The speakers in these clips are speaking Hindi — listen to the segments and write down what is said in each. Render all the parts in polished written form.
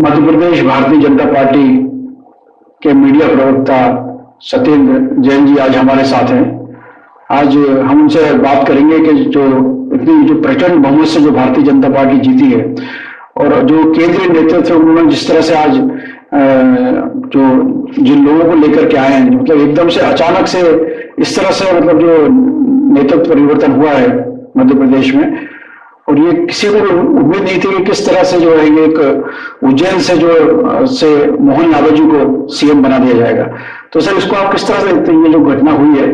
मध्य प्रदेश भारतीय जनता पार्टी के मीडिया प्रवक्ता सत्येंद्र जैन जी आज हमारे साथ हैं। आज हम उनसे बात करेंगे कि जो प्रचंड बहुमत से जो भारतीय जनता पार्टी जीती है और जो केंद्रीय नेतृत्व उन्होंने जिस तरह से आज जो जिन लोगों को लेकर के आए हैं, मतलब एकदम से अचानक से इस तरह से मतलब जो नेतृत्व परिवर्तन हुआ है मध्य प्रदेश में, और ये किसी को उम्मीद नहीं थी कि किस तरह से जो है ये एक उज्जैन से मोहन यादव जी को सीएम बना दिया जाएगा। तो सर, इसको आप किस तरह से देखते हैं, ये जो घटना हुई है?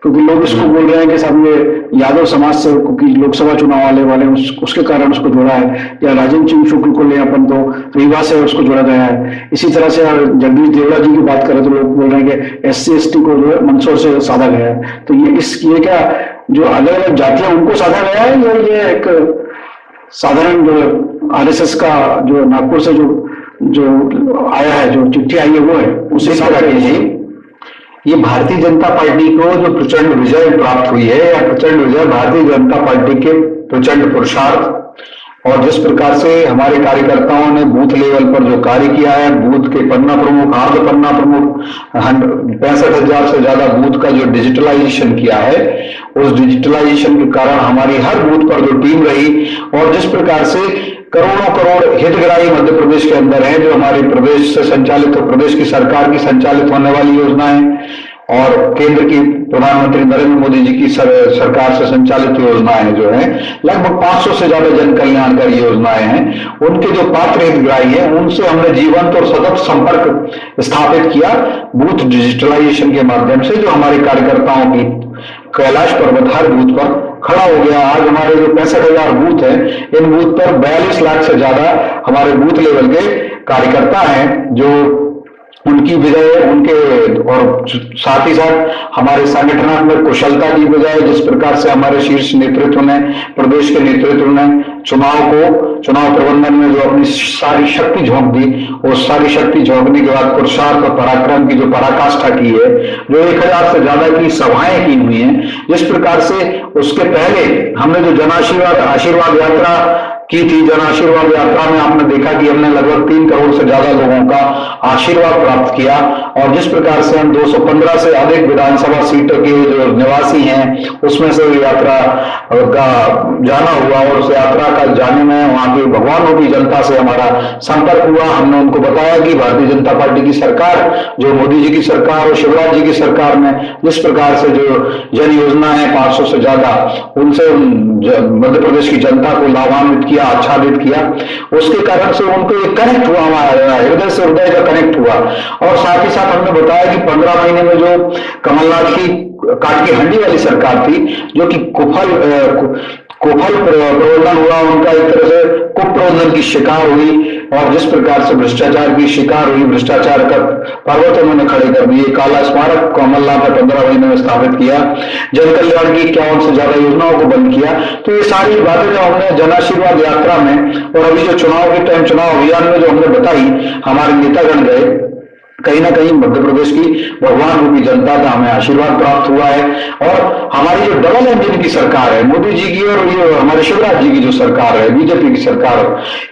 क्योंकि लोग इसको बोल रहे हैं कि साहब ये यादव समाज से, क्योंकि लोकसभा चुनाव आने वाले उसके कारण उसको जोड़ा है, या राजेंद्र सिंह शुक्ल को ले अपन तो रीवा से उसको जोड़ा गया है। इसी तरह से जगदीश देवड़ा जी की बात करें तो लोग बोल रहे हैं कि SC/ST को जो है मंदसौर से साधा गया है। तो ये क्या जो अलग अलग जातियां उनको साधा गया है, या ये एक साधारण जो RSS का जो नागपुर से जो आया है, जो चिट्ठी आई है वो है उसे साधा कीजिए? ये भारतीय जनता पार्टी को जो प्रचंड विजय प्राप्त हुई है, या प्रचंड विजय भारतीय जनता पार्टी के प्रचंड पुरुषार्थ और जिस प्रकार से हमारे कार्यकर्ताओं ने बूथ लेवल पर जो कार्य किया है, बूथ के पन्ना प्रमुख, अर्ध पन्ना प्रमुख, 65,000 से ज्यादा बूथ का जो डिजिटलाइजेशन किया है, उस डिजिटलाइजेशन के कारण हमारी हर बूथ पर जो टीम रही, और जिस प्रकार से करोड़ों करोड़ हितग्राही मध्य प्रदेश के अंदर हैं, जो हमारे प्रदेश से संचालित प्रदेश की सरकार की संचालित होने वाली योजनाएं और केंद्र की प्रधानमंत्री नरेंद्र मोदी जी की सरकार से संचालित योजनाएं जो हैं, लगभग 500 से ज्यादा जन कल्याणकारी योजनाएं हैं, उनके जो पात्र हितग्राही हैं उनसे हमने जीवंत और सतत संपर्क स्थापित किया बूथ डिजिटलाइजेशन के माध्यम से, जो हमारे कार्यकर्ताओं की कैलाश पर्वत हर बूथ पर खड़ा हो गया। आज हमारे जो 65,000 बूथ हैं, इन बूथ पर 42 लाख से ज्यादा हमारे बूथ लेवल के कार्यकर्ता हैं, जो उनकी विजय उनके और साथ ही साथ हमारे संगठनात्मक कुशलता की बजाय जिस प्रकार से हमारे शीर्ष नेतृत्व ने, प्रदेश के नेतृत्व ने चुनाव प्रबंधन में जो अपनी सारी शक्ति झोंक दी, वो सारी शक्ति झोंकने के बाद पुरुषार्थ और पराक्रम की जो पराकाष्ठा की है, जो 1000 से ज्यादा की सभाएं की हुई हैं, जिस प्रकार से उसके पहले हमने जो जन आशीर्वाद यात्रा की थी, जन आशीर्वाद यात्रा में आपने देखा कि हमने लगभग 3 करोड़ से ज्यादा लोगों का आशीर्वाद प्राप्त किया, और जिस प्रकार से हम 215 से अधिक विधानसभा सीटों के जो निवासी हैं उसमें से यात्रा का जाना हुआ, और उस यात्रा का जाने में वहां की भगवान रूपी जनता से हमारा संपर्क हुआ। हमने उनको बताया कि भारतीय जनता पार्टी की सरकार, जो मोदी जी की सरकार और शिवराज जी की सरकार ने जिस प्रकार से जो जन योजना है 500 से ज्यादा, उनसे मध्य प्रदेश की जनता को लाभान्वित किया, आच्छादित किया, उसके कारण से उनको एक कनेक्ट हुआ, हमारा हृदय से हृदय का कनेक्ट हुआ। और साथ ही साथ हमने बताया कि 15 महीने में जो कमलनाथ की काट की हंडी वाली सरकार थी, जो कि कुफल प्रबंधन हुआ, उनका एक तरह से कुप्रबंधन की शिकार हुई, और जिस प्रकार से भ्रष्टाचार की शिकार हुई, भ्रष्टाचार का पर्वत उन्होंने खड़े कर दिए। काला स्मारक कमलनाथ ने 15 महीने में स्थापित किया, जन कल्याण की 51 से ज्यादा योजनाओं को बंद किया। तो ये सारी बातें जो हमने जन आशीर्वाद यात्रा में और अभी जो चुनाव के टाइम चुनाव अभियान में जो हमने बताई, हमारे नेतागण गए, कहीं ना कहीं मध्य प्रदेश की भगवान रूपी जनता का हमें आशीर्वाद प्राप्त हुआ है। और हमारी जो डबल इंजन की सरकार है, मोदी जी की और ये हमारे शिवराज जी की जो सरकार है, बीजेपी की सरकार,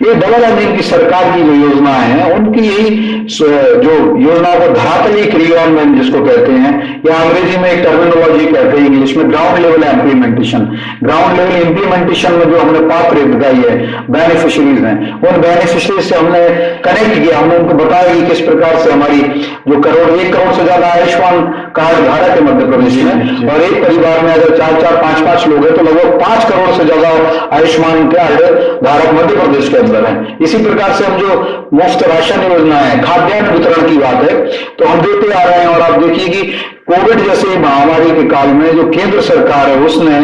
ये डबल इंजन की सरकार की जो योजनाएं हैं, उनकी यही जो योजनाओं को धरातलीय क्रियान्वयन जिसको कहते हैं, या अंग्रेजी में एक टर्मिनोलॉजी कहते हैं, इंग्लिश में ground level implementation. Ground level implementation में जो हमने पात्र हितग्राही है, बेनिफिशरीज हैं, उन बेनिफिशरीज से हमने कनेक्ट किया, हमने उनको बताया कि किस प्रकार से हमारी जो 1 करोड़ से ज्यादा आयुष्मान कार्ड धारक है मध्य प्रदेश में, और एक परिवार में अगर 4-4, 5-5 लोग हैं तो लगभग 5 करोड़ से ज्यादा आयुष्मान कार्ड धारक मध्य प्रदेश के अंदर है। इसी प्रकार से हम जो मुफ्त राशन योजना है, खाद्यान्न वितरण की बात है, तो हम देते आ रहे हैं। और आप देखिए कि कोविड जैसे महामारी के काल में जो केंद्र सरकार है उसने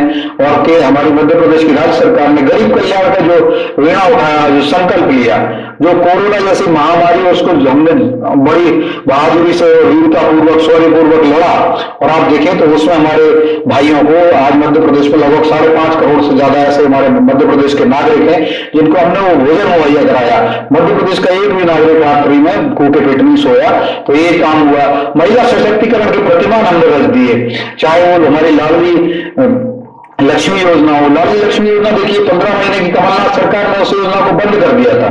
और के हमारी मध्य प्रदेश की राज्य सरकार ने गरीब कल्याण का जो वीणा उठाया, जो संकल्प लिया, जो कोरोना जैसी महामारी उसको हमने बड़ी बहादुरी से वीरता पूर्वक, शौर्य पूर्वक लड़ा, और आप देखें तो उसमें हमारे भाइयों को आज मध्य प्रदेश में लगभग 5.5 करोड़ से ज्यादा ऐसे हमारे मध्य प्रदेश के नागरिक हैं जिनको हमने वो भोजन मुहैया कराया। मध्य प्रदेश का एक भी नागरिक रात्रि में भूखे पेट नहीं सोया, तो ये काम हुआ। महिला सशक्तिकरण की प्रतिमा हमने रच दिए, चाहे वो हमारी लाडली लक्ष्मी योजना हो, लाडली लक्ष्मी योजना देखिए 15 महीने की कमलनाथ सरकार ने उस योजना को बंद कर दिया था।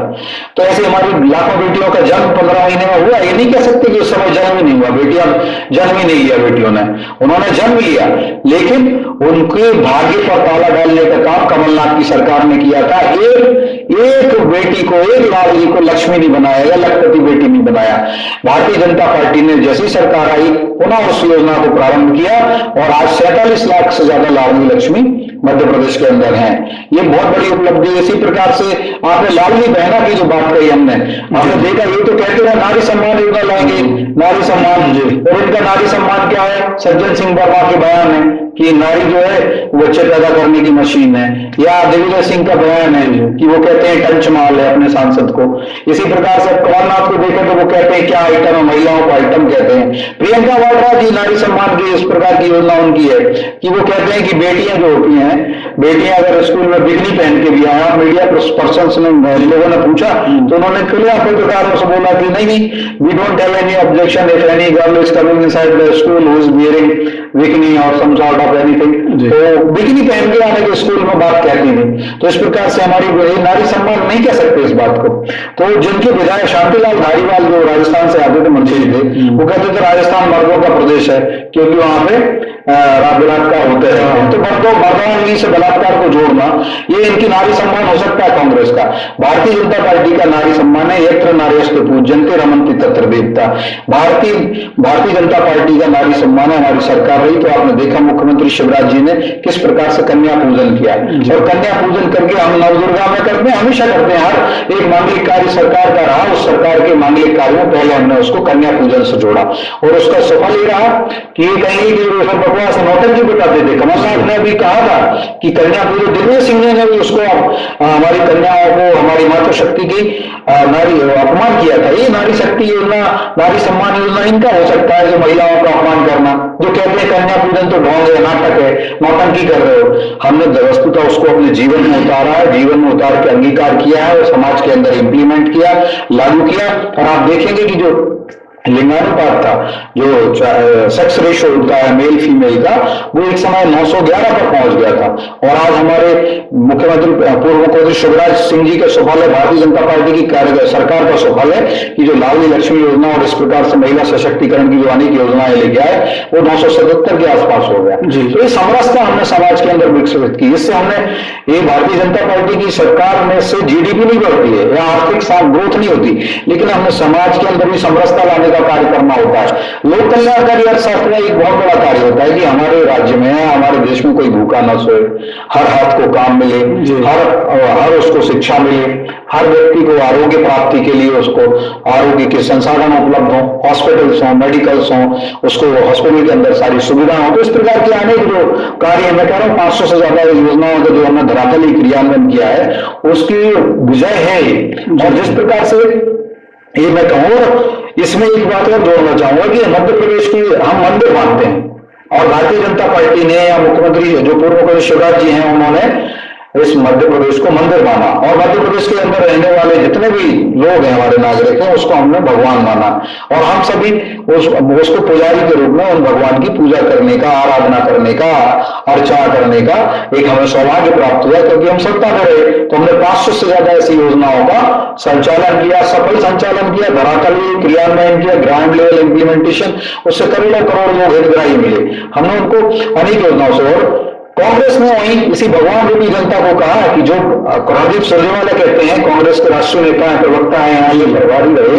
तो ऐसे हमारी लाखों बेटियों का जन्म 15 महीने में हुआ। ये नहीं कह सकते कि उस समय जन्म ही नहीं हुआ, बेटियां जन्म ही नहीं लिया बेटियों ने, उन्होंने जन्म लिया, लेकिन उनके भाग्य पर ताला डालने का काम कमलनाथ की सरकार ने किया था। एक बेटी को, एक लाडली को लक्ष्मी नहीं बनाया या लखपति बेटी नहीं बनाया। भारतीय जनता पार्टी ने जैसी सरकार आई पुनः उस योजना को प्रारंभ किया और आज 47 लाख से ज्यादा लाडली लक्ष्मी मध्य प्रदेश के अंदर है। ये बहुत बड़ी उपलब्धि। इसी प्रकार से आपने लाडली बहना की जो बात कही हमने देखा, ये तो कहते हैं नारी सम्मान योजना लाएंगे, नारी सम्मान, और इनका नारी सम्मान क्या है? सज्जन सिंह वर्मा के बयान है कि नारी जो है बच्चे पैदा करने की मशीन है, या दिग्विजय सिंह का बयान है कि वो कहते हैं टंच माल है अपने सांसद को। इसी प्रकार से कमलनाथ को देखें तो वो कहते हैं क्या आइटम है, महिलाओं को आइटम कहते हैं। प्रियंका वाड्रा की नारी सम्मान की इस प्रकार की योजना उनकी है कि वो कहते हैं कि बेटियां जो होती हैं, बेटियां अगर स्कूल में बिकनी पहन के भी आया, मीडिया पर्सन ने लोगों ने पूछा तो उन्होंने खुले पत्रकारों से बोला कि नहीं, we don't have any objection if any girl is coming inside the school who is wearing bikini और सम सॉर्ट ऑफ एनीथिंग। तो बिकनी पहन के आने के स्कूल में बात कहती नहीं। तो इस प्रकार से हमारी नारी सम्मान नहीं कह सकते इस बात को। तो जिनके विधायक शांतिलाल धारीवाल जो राजस्थान से आते थे मंत्री थे, वो कहते थे राजस्थान मर्दों का प्रदेश है क्योंकि वहां पे बलात्कार होते हैं। तो मर्दानगी से बलात्कार को जोड़ना, ये इनकी नारी सम्मान हो सकता है कांग्रेस का। भारतीय जनता पार्टी का नारी सम्मान है यत्र नार्यस्तु पूज्यन्ते रमन्ति तत्र देवता। भारतीय जनता पार्टी का नारी सम्मान है। हमारी सरकार रही तो आपने देखा मुख्यमंत्री शिवराज जी ने किस प्रकार से कन्या पूजन किया, और कन्या पूजन करके हम नवदुर्गा में करते हैं, हमेशा करते हैं। हर एक मांगलिक कार्य सरकार का रहा, उस सरकार के मांगलिक कार्यों पहले हमने उसको कन्या पूजन से जोड़ा और उसका सफल ये रहा कि ये कहेंगे कि बकवास नौटंकी बताते थे। कमलनाथ ने भी कहा था कि कन्या पूजन, दिग्विजय सिंह ने भी उसको हमारी कन्याओं को, हमारी मातृशक्ति की नारी अपमान किया था। ये नारी शक्ति योजना, नारी सम्मान योजना इनका हो सकता है जो महिलाओं का अपमान करना, जो कहते हैं कन्या पूजन तो ढोंग है, नाटक है, नौटंकी कर रहे हो। हमने वस्तुतः उसको अपने जीवन में उतारा है, जीवन में उतार के अंगीकार किया है और समाज के अंदर इंप्लीमेंट किया, लागू किया। और आप देखेंगे कि जो लिंगानुपात था, जो सेक्स रेशो होता है मेल फीमेल का, वो एक समय 911 पर पहुंच गया था। और आज हमारे मुख्यमंत्री, पूर्व मुख्यमंत्री शिवराज सिंह जी का सफल है, भारतीय जनता पार्टी की सरकार का सफल है कि जो लाडली लक्ष्मी योजना और इस प्रकार से महिला सशक्तिकरण की जो अनेक योजनाएं लेके आए, वो 977 के आसपास हो गया। तो ये समरसता हमने समाज के अंदर विकसित की। इससे हमने, ये भारतीय जनता पार्टी की सरकार में से जीडीपी नहीं बढ़ती है या आर्थिक ग्रोथ नहीं होती, लेकिन हमने समाज के अंदर भी समरसता लाने का कार्य करना होता है। लोक कल्याणकारी अर्थशास्त्र का एक बहुत बड़ा कार्य होता है कि हमारे राज्य में, हमारे देश में कोई भूखा न सोए, हर हाथ को काम मिले, हर उसको शिक्षा मिले, हर व्यक्ति को आरोग्य प्राप्ति के लिए उसको आरोग्य के संसाधन उपलब्ध हो, हॉस्पिटल्स हो, मेडिकल्स हो, उसको हॉस्पिटल के अंदर सारी सुविधा हो। तो इस प्रकार के अनेक जो कार्य, मैं कह रहा हूँ 500 से ज्यादा योजनाओं का जो हमने धरातल क्रियान्वयन किया है उसकी विजय है। और जिस प्रकार से ये मैं कहूँ, इसमें एक बात और जोड़ना चाहूंगा कि मध्य प्रदेश की हम मंदिर मानते हैं और भारतीय जनता पार्टी ने या मुख्यमंत्री जो पूर्व मुख्यमंत्री शिवराज जी हैं उन्होंने इस मध्य प्रदेश को मंदिर माना और मध्य प्रदेश के अंदर रहने वाले जितने भी लोग हैं, हमारे नागरिक हैं, उसको हमने भगवान माना और हम सभी उसको पुजारी के रूप में उन भगवान की पूजा करने का, आराधना करने का, अर्चना करने का एक हमें सौभाग्य प्राप्त हुआ क्योंकि हम सत्ता में रहे। तो हमने 500 से ज्यादा ऐसी योजनाओं का संचालन किया, सफल संचालन किया, धरातल क्रियान्वयन किया, ग्राउंड लेवल इंप्लीमेंटेशन, उससे करोड़ों करोड़ लोग हितग्राही मिले। हमने उनको अनेक योजनाओं से, और कांग्रेस ने वहीं इसी भगवान रूपी जनता को कहा कि जो रणदीप सुरजेवाला कहते हैं, कांग्रेस के राष्ट्रीय नेता है, प्रवक्ता है, यहाँ ये लड़वारी रहे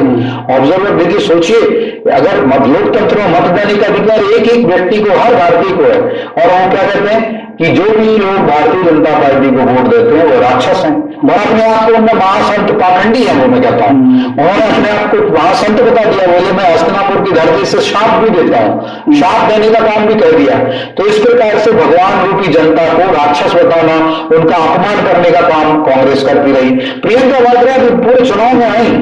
ऑब्जर्वर देखिए, सोचिए अगर लोकतंत्र में मत देने का अधिकार एक एक व्यक्ति को, हर भारतीय को है, और वो क्या कहते हैं कि जो भी लोग भारतीय जनता पार्टी को वोट देते हैं वो राक्षस हैं। और अपने आप को उनमें महासंत पाखंडी है, वो मैं कहता हूँ, उन्होंने अपने आप को महासंत बता दिया। बोले मैं हस्तिनापुर की धरती से शाप भी देता हूँ, शाप देने का काम भी कर दिया। तो इस प्रकार से भगवान रूपी जनता को राक्षस बताना, उनका अपमान करने का काम कांग्रेस करती रही। प्रियंका वाड्रा भी पूरे चुनाव में आई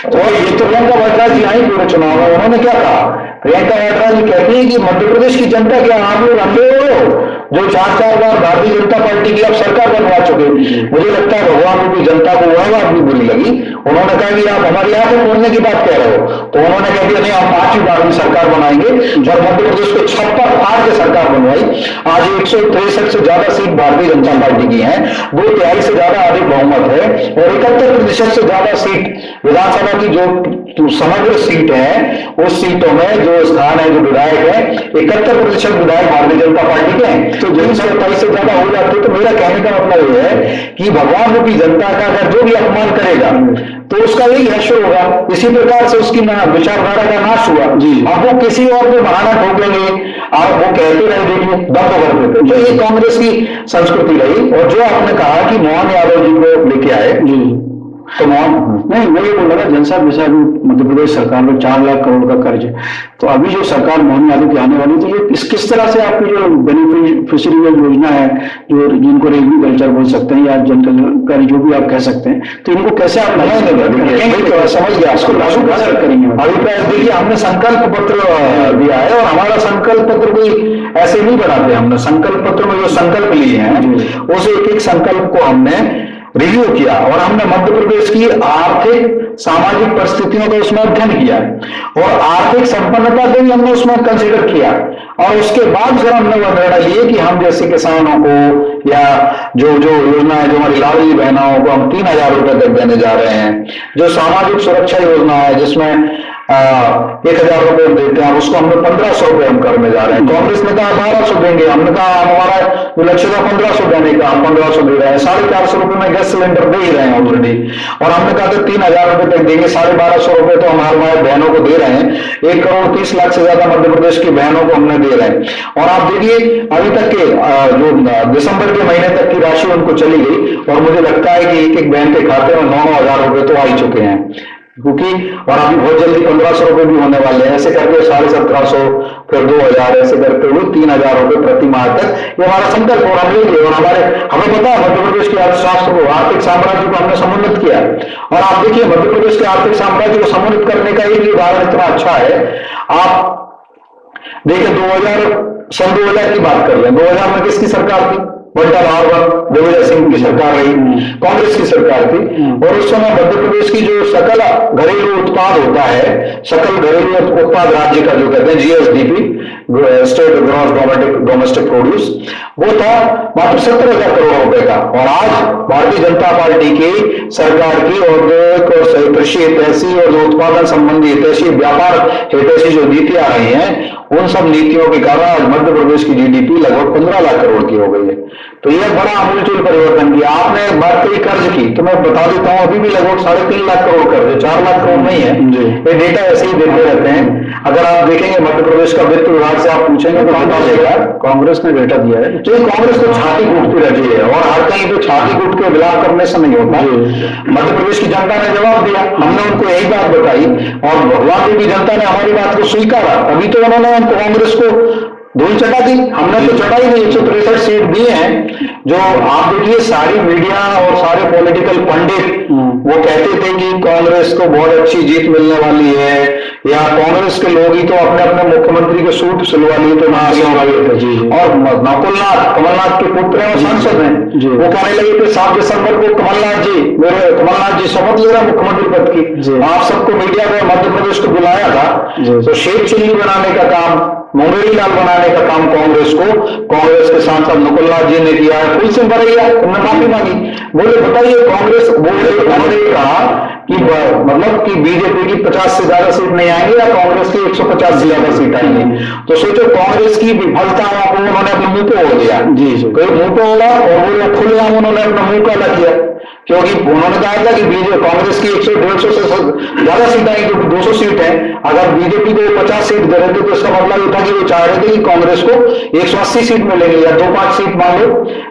और एक तो प्रियंका वाड्रा जी आई पूरे चुनाव में, उन्होंने क्या कहा? प्रियंका वाड्रा जी कहती है कि मध्य प्रदेश की जनता क्या आप लोग अंधे हो जो 4-4 बार भारतीय जनता पार्टी की आप सरकार बनवा चुके? मुझे लगता है भगवान की जनता को वह बात भी बुरी लगी। उन्होंने कहा कि आप हमारी आंखें खोलने की बात कह रहे हो, तो उन्होंने कह दिया नहीं, हम 5वीं बार भी सरकार बनाएंगे और मध्य प्रदेश को 56 फाड़ के सरकार बनवाई। आज 163 से ज्यादा सीट भारतीय जनता पार्टी की है, 2/3 से ज्यादा अधिक बहुमत है और 71% से ज्यादा सीट विधानसभा की जो समग्र सीट है उस सीटों में जो स्थान है, जो विधायक है, 71% विधायक भारतीय जनता पार्टी के हैं। तो जब 27 से ज्यादा हो जाते तो मेरा कहने का मतलब यह है कि भगवान रूपी जनता का अगर जो भी अपमान करेगा तो उसका यही हश्र होगा। इसी प्रकार से उसकी विचारधारा का नाश हुआ। अब वो किसी और को बहाना ठोकेंगे, आप वो कहते रहे देखिए दम भरते थे। तो ये कांग्रेस की संस्कृति रही। और जो आपने कहा कि मोहन यादव जी को लेके आए, तो नहीं, मैं ये बोल रहा था जनसाब जैसा अभी मध्य प्रदेश सरकार में 4 लाख करोड़ का कर्ज है, तो अभी जो सरकार मोहन यादव की आने वाली, तो ये किस तरह से आपकी जो बेनिफिशियरी योजना है, जो जिनको एग्रीकल्चर बोल सकते हैं या जन कल्याणकारी जो भी आप कह सकते हैं, तो इनको कैसे आप समझ गया, उसको लागू कैसे करेंगे? अभिप्राय देखिए, हमने संकल्प पत्र दिया है और हमारा संकल्प पत्र कोई ऐसे नहीं बनाते। हमने संकल्प पत्र में जो संकल्प लिए हैं उस एक संकल्प को हमने रिव्यू किया और हमने मध्य प्रदेश की आर्थिक सामाजिक परिस्थितियों का उसमें अध्ययन किया और आर्थिक संपन्नता को भी हमने उसमें कंसीडर किया और उसके बाद फिर हमने वह निर्णय लिए कि हम जैसे किसानों को या जो योजना है, जो हमारी लाडली बहनों को हम 3,000 रुपए तक देने जा रहे हैं, जो सामाजिक सुरक्षा योजना है जिसमें 1,000 रुपए देते हैं, उसको हमने 1,500 रुपए हम करने जा रहे हैं। कांग्रेस ने कहा 1,200 देंगे, हमने कहा हमारा जो लक्ष्य था 1,500 देने का, हम 1,500 दे रहे हैं। 450 रुपए में गैस सिलेंडर दे ही रहे हैं ऑलरेडी और हमने कहा था 3,000 रुपए तक देंगे, 1,250 रुपए तो हमारे बहनों को दे रहे हैं। 1,30,00,000 से ज्यादा मध्य प्रदेश की बहनों को हमने दे रहे हैं और आप देखिए अभी तक के जो दिसंबर के महीने तक की राशि उनको चली गई और मुझे लगता है कि एक बहन के खाते में 9,000 रुपए तो आ ही चुके हैं, क्योंकि और अभी बहुत जल्दी 1,500 रुपए भी होने वाले हैं। ऐसे करके 1,750 फिर 2,000 ऐसे करते हुए 3,000 रुपए प्रति माह तक ये हमारा संकल्प और हम लेंगे। और हमें पता है मध्य प्रदेश के अर्थशास्त्र को, आर्थिक साम्राज्य को हमने समुन्नत किया और आप देखिए मध्य प्रदेश के आर्थिक साम्राज्य को समुन्नत करने का एक उदाहरण इतना अच्छा है। आप देखिए सन 2000 की बात कर रहे हैं, 2000 में किसकी सरकार थी? बंटा लाल दिग्विजय सिंह की सरकार रही, कांग्रेस की सरकार थी और उस समय मध्य प्रदेश की जो सकल घरेलू उत्पाद होता है, सकल घरेलू उत्पाद राज्य का जो कहते हैं GSDP, state gross domestic produce, वो था मात्र 17,000 करोड़ रुपए का। और आज भारतीय जनता पार्टी की सरकार की औद्योगिक और कृषि हितैषी और जो उत्पादन संबंधी हितैषी, व्यापार हितैषी जो नीतियां आ रही हैं, उन सब नीतियों के कारण आज मध्य प्रदेश की जीडीपी लगभग 15 लाख करोड़ की हो गई है। तो यह बड़ा आमूलचूल परिवर्तन किया। आपने बात करी कर्ज की, तो मैं बता देता हूं अभी भी लगभग 3.5 लाख करोड़ कर्ज है, 4 लाख करोड़ नहीं है। ये डेटा ऐसे ही देते रहते हैं। अगर आप देखेंगे मध्य प्रदेश का वित्त विभाग से आप पूछेंगे तो पता चलेगा, कांग्रेस ने डेटा दिया है। तो कांग्रेस तो छाती कूटती रहती है और हर कहीं पे छाती कूट के विलाप करने से नहीं होता। मध्य प्रदेश की जनता ने जवाब दिया, हमने उनको यही बात बताई और भगवान की जनता ने हमारी बात को स्वीकारा, तभी तो उन्होंने कांग्रेस को धूल चटा दी। हमने तो चटाई नहीं, 163 सीट दिए हैं। जो आप देखिए सारी मीडिया और सारे पॉलिटिकल पंडित वो कहते थे कि कांग्रेस को बहुत अच्छी जीत मिलने वाली है या कांग्रेस के लोग ही तो अपने अपने मुख्यमंत्री के सूट सिलवा लिए तो और नकुलनाथ कमलनाथ के पुत्र हैं और सांसद हैं, वो कहने लगे थे 7 दिसंबर को कमलनाथ जी शपथ ले रहा मुख्यमंत्री पद की। आप सबको मीडिया में मध्य प्रदेश को बुलाया था, तो शेख चिल्ली बनाने का काम, मुंगेरी लाल बनाने का काम कांग्रेस के सांसद नकुलनाथ जी ने किया है। फुल सिंह भरैया उन्होंने माफी मांगी, बोले बताइए कांग्रेस, उन्होंने कहा कि मतलब कि बीजेपी की 50 से ज्यादा सीट नहीं आएंगी या कांग्रेस की 150 से ज्यादा सीट आएंगी। तो सोचो कांग्रेस की विफलताओं को उन्होंने अपने मुंह पे ओढ़ दिया, कोई मुंह पे ओढ़ा और वो खुलेआम उन्होंने अपना मुंह काला किया, क्योंकि उन्होंने कहा था कि बीजेपी कांग्रेस की 100-150 से ज्यादा सीट आएंगी, क्योंकि 200 सीट है। अगर बीजेपी को 50 सीट दे रहे थे तो इसका मतलब ये था कि वो चाह रहे थे कि कांग्रेस को 180 सीट मिलेंगे या 2-5 सीट मान लो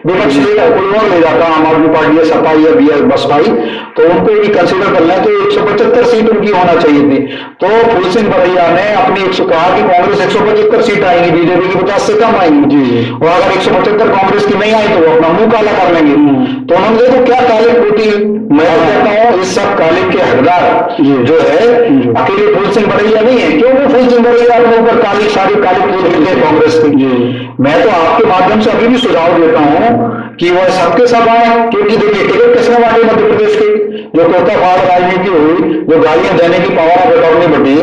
विपक्ष लेगा, कोई और ले जाता, आम आदमी पार्टी या सपा या बसपाई, तो उनको भी कंसिडर कर लें तो 175 सीट उनकी होना चाहिए थी। तो फूल सिंह भरैया ने अपनी कहा कि कांग्रेस 175 सीट आएंगी, बीजेपी की 50 से कम आएंगी और अगर 175 कांग्रेस की नहीं आई तो वो अपना मुंह काला कर लेंगे। तो उन्होंने देखो क्या कालिक होती है। मैं कहता हूँ इस सब कालिक के हकदार जो है अकेले फूल सिंह बरैया नहीं है। क्यों वो फूल सिंह बरैया के ऊपर कालिक सारी कालिक बोलते हैं कांग्रेस की। मैं तो आपके माध्यम से अभी भी सुझाव देता हूँ कि वह सबके सब आए, क्योंकि देखिए टिकट किसने बांटे मध्य प्रदेश के, जो तोता फाड़ राजनीति हुई, जो गालियां देने की पावर ऑफ अटॉर्नी बढ़ी,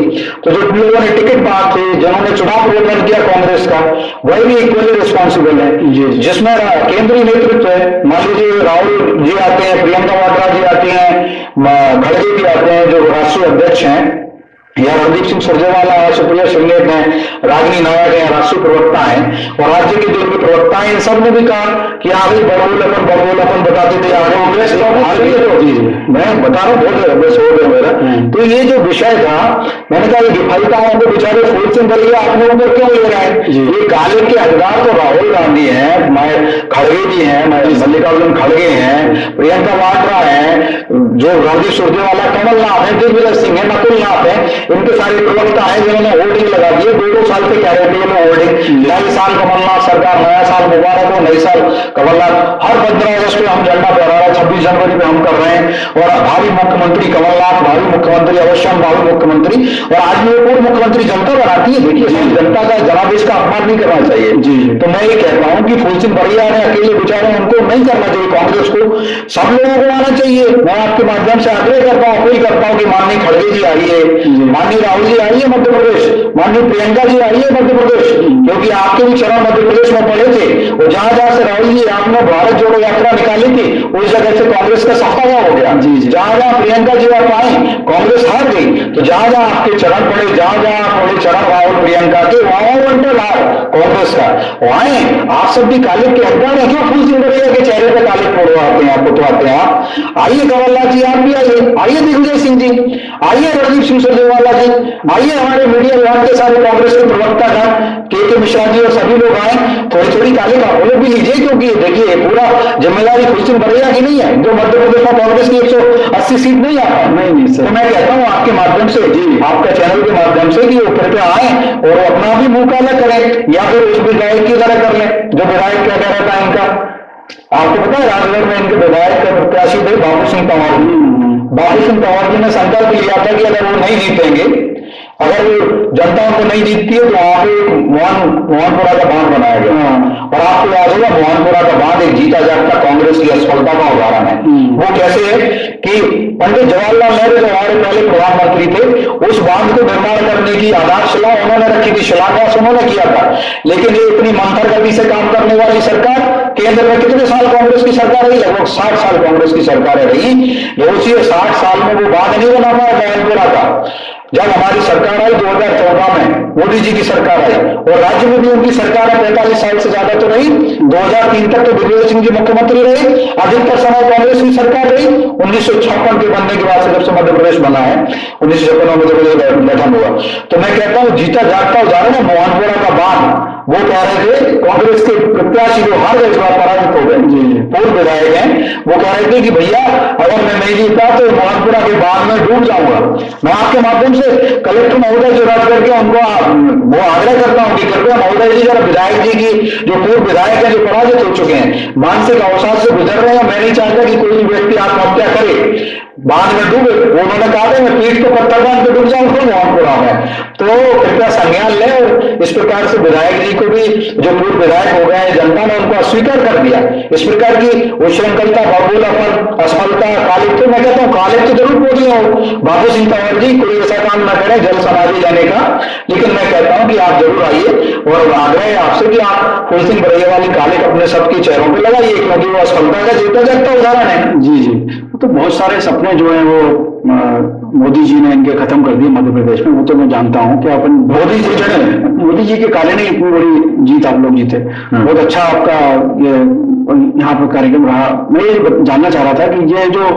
तो जो लोगों ने टिकट बांटे, जिन्होंने चुनाव प्रबंधन किया कांग्रेस का, वही भी इक्वली रिस्पॉन्सिबल है। जिसमें केंद्रीय नेतृत्व है, मान लीजिए राहुल जी आते हैं, प्रियंका वाड्रा जी आती हैं, खड़गे भी आते हैं जो राष्ट्रीय अध्यक्ष हैं, या रणदीप सिंह सुरजेवाला है, सुप्रिया श्रीनेत है, रागिनी नायक है, राष्ट्रीय प्रवक्ता है, और राज्य के जो प्रवक्ता है, इन सब ने भी कहा कि आगे बड़बोलापन बताते थे, आगे मैं बता रहा हूँ बहुत बस हो गया मेरा। तो ये जो विषय था, मैंने कहा ये विफलताओं को बेचारे फूल सिंह बरैया अपने ऊपर क्यों ले रहे हैं? ये काले के हकदार तो राहुल गांधी है, खड़गे भी हैं, मल्लिकार्जुन खड़गे हैं, प्रियंका वाड्रा है, जो रणदीप सुरजेवाला, कमलनाथ है, दिग्विजय सिंह है, नकुलनाथ है, इनके सारे प्रवक्ता है जिन्होंने होर्डिंग लगा दिए। 2-2 साल से कह रहे थे ये होर्डिंग, नए साल कमलनाथ सरकार, नया साल मुबारक हो, नई साल कमलनाथ, हर 15 अगस्त को हम झंडा फहरा रहे हैं, 26 जनवरी में हम कर रहे हैं, और भावी मुख्यमंत्री कमलनाथ, भावी मुख्यमंत्री अवश्य भावी मुख्यमंत्री, और आज भी पूर्व मुख्यमंत्री जनता बनाती है। देखिए जनता का जनादेश का अपमान नहीं करना चाहिए जी। तो मैं ये कहता हूं कि फूल सिंह बरैया ने अकेले बेचारे उनको नहीं करना चाहिए, कांग्रेस को सब लोगों को आना चाहिए। मैं आपके माध्यम से आग्रह करता हूं, अपील करता हूं कि माननीय खड़गे जी आइए, माननीय राहुल जी आइए मध्य प्रदेश, माननीय प्रियंका जी आइए मध्य प्रदेश, क्योंकि आपके भी चरण मध्य प्रदेश में पड़े थे, और जहां जहां से राहुल जी आपने भारत जोड़ो यात्रा निकाली थी, उस जगह से कांग्रेस का सफाया हो गया। जहां जहां प्रियंका जी आप आए कांग्रेस हार गई, तो जहां जहां आपके चरण पड़े, जहां जहां पड़े चरण राहुल प्रियंका के, वहां वंटल हार कांग्रेस का वहां आप सब भी कालिक के हकदार है। क्यों फूल सिंह बरैया के चेहरे पर कालिक फोड़वाते हैं? आपको तो आते हैं आप आइए, कमलनाथ जी आप भी आइए दिग्विजय सिंह जी आइए, रणदीप सिंह सुरजेवाला जी आइए, हमारे मीडिया विभाग के सारे कांग्रेस के प्रवक्ता के मिश्रा जी और सभी लोग आए, थोड़ी थोड़ी कालिक आप लोग भी लीजिए, क्योंकि देखिए पूरा जिम्मेदारी फूल सिंह बरैया की नहीं है, जो मध्य प्रदेश में कांग्रेस की 180 सीट नहीं आता। नहीं सर, तो मैं कहता हूँ आपके माध्यम से जी, आपका चैनल के माध्यम से, कि वो कृपया आए और अपना भी मुंह काला करें, या फिर उस विधायक की तरह कर लें जो विधायक क्या कह रहा था इनका। आपको पता है राजगढ़ में इनके विधायक का प्रत्याशी थे बाबू सिंह तंवर जी। बाबू सिंह तंवर जी ने संकल्प लिया था कि अगर वो नहीं जीतेंगे, अगर जनता उनको नहीं जीतती है, तो वहां पे मोहनपुरा का बांध बनाया गया, और आपको याद होगा मोहनपुरा का बांध एक जीता जागता कांग्रेस की असफलता का उदाहरण है। वो कैसे है कि पंडित जवाहरलाल नेहरू जो हमारे पहले प्रधानमंत्री थे, उस बांध को निर्माण करने की आधारशिला उन्होंने रखी थी, शिलान्यास उन्होंने किया था, लेकिन ये इतनी मंथर गति से काम करने वाली सरकार, केंद्र में कितने साल कांग्रेस की सरकार रही? लगभग 60 साल कांग्रेस की सरकारें रही, जो उसी 60 साल में वो बांध नहीं बना पाया मोहनपुरा का। जब हमारी सरकार आई 2014 में, मोदी जी की सरकार आई, और राज्य में भी उनकी सरकार 45 साल से ज्यादा तो रही, 2003 तक तो दिग्विजय सिंह जी मुख्यमंत्री रहे, अधिकतर समय कांग्रेस की सरकार रही। 1956 के बनने के बाद से, जब से मध्य प्रदेश बना है, 1956 में मध्य प्रदेश गठन हुआ, तो मैं कहता हूं जीता जागता उदाहरण है मोहनपुरा का बांध। वो कह रहे थे कांग्रेस के प्रत्याशी जो हार गए, इस बार पराजित हो गए, पूर्व विधायक हैं, वो कह रहे थे कि भैया अगर मैं नहीं जीता तो मोहनपुरा के बांध में डूब जाऊंगा। मैं आपके माध्यम से कलेक्टर महोदय से बात करके उनको वो आग्रह करता हूं कि कृपया महोदय जी जरा विधायक जी की, जो पूर्व विधायक है, जो पराजित हो चुके हैं, मानसिक अवसाद से गुजर रहे हैं, मैं नहीं चाहता कि कोई व्यक्ति आत्महत्या करे, बांध में डूबे। उन्होंने कहा था मैं पीठ को पत्थर बांध के डूब जाऊंगा मोहनपुरा में। तो कृपया संज्ञान लें, और इस प्रकार से विधायक जी को भी, जो पूर्व विधायक हो गए, जनता ने उनको अस्वीकार कर दिया। इस प्रकार की उच्छृंखलता, बबूलापन, असफलता, कालिक, तो मैं कहता हूँ कालिक तो जरूर बोलिए हो बाबू सिंह तंवर जी, कोई ऐसा काम न करें जल समाधि लेने का, लेकिन मैं कहता हूं कि आप जरूर आइए, और आग्रह है आपसे कि आप फूल सिंह बरैया वाली कालिक अपने सबके चेहरों पर लगाइए, क्योंकि वो असफलता का जीता जागता उदाहरण है। जी, तो बहुत सारे सपने जो हैं वो मोदी जी ने इनके खत्म कर दिए मध्य प्रदेश में, वो तो मैं जानता हूं कि अपन मोदी जी के कारण ही इतनी बड़ी जीत आप लोग जीते। बहुत अच्छा आपका ये यहाँ पर कार्यक्रम रहा। मैं ये जानना चाह रहा था कि ये जो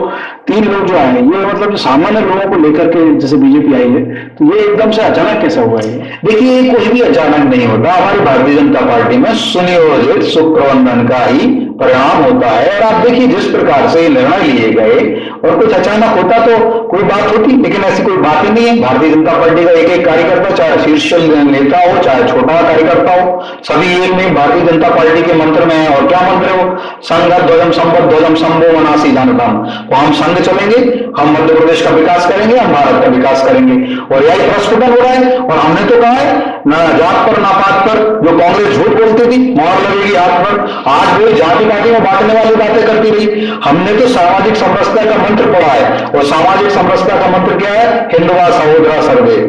3 लोग जो आए, ये मतलब जो सामान्य लोगों को लेकर के जैसे बीजेपी आई है, तो ये एकदम से अचानक कैसे हुआ है? देखिए कोई भी अचानक नहीं होता। हमारी भारतीय जनता पार्टी में सुनियोजित सुप्रबंधन का ही परिणाम होता है। और आप देखिए जिस प्रकार से निर्णय लिए गए और कुछ अचानक होता तो कोई बात होती, लेकिन ऐसी कोई बात ही नहीं है। भारतीय जनता पार्टी का एक एक कार्यकर्ता, चाहे शीर्ष नेता हो चाहे छोटा कार्यकर्ता हो, सभी एक में भारतीय जनता पार्टी के मंत्र में है। और क्या मंत्र है वो? संघ ध्वजम संपद ध्वजम संभो मनासी जानताम। तो हम संघ चलेंगे, हम मध्य प्रदेश का विकास करेंगे, हम भारत का विकास करेंगे। और यही प्रस्फुटन हो रहा है। और हमने तो कहा है ना जात पर ना पात पर, जो कांग्रेस झूठ बोलती थी मोहर लगेगी हाथ पर, आज भी जाति पाति में बांटने वाली बातें करती रही। हमने तो सामाजिक समरसता का मंत्र पढ़ा है। और सामाजिक समरसता का मंत्र क्या है? हिंदुवा सहोदरा सर्वे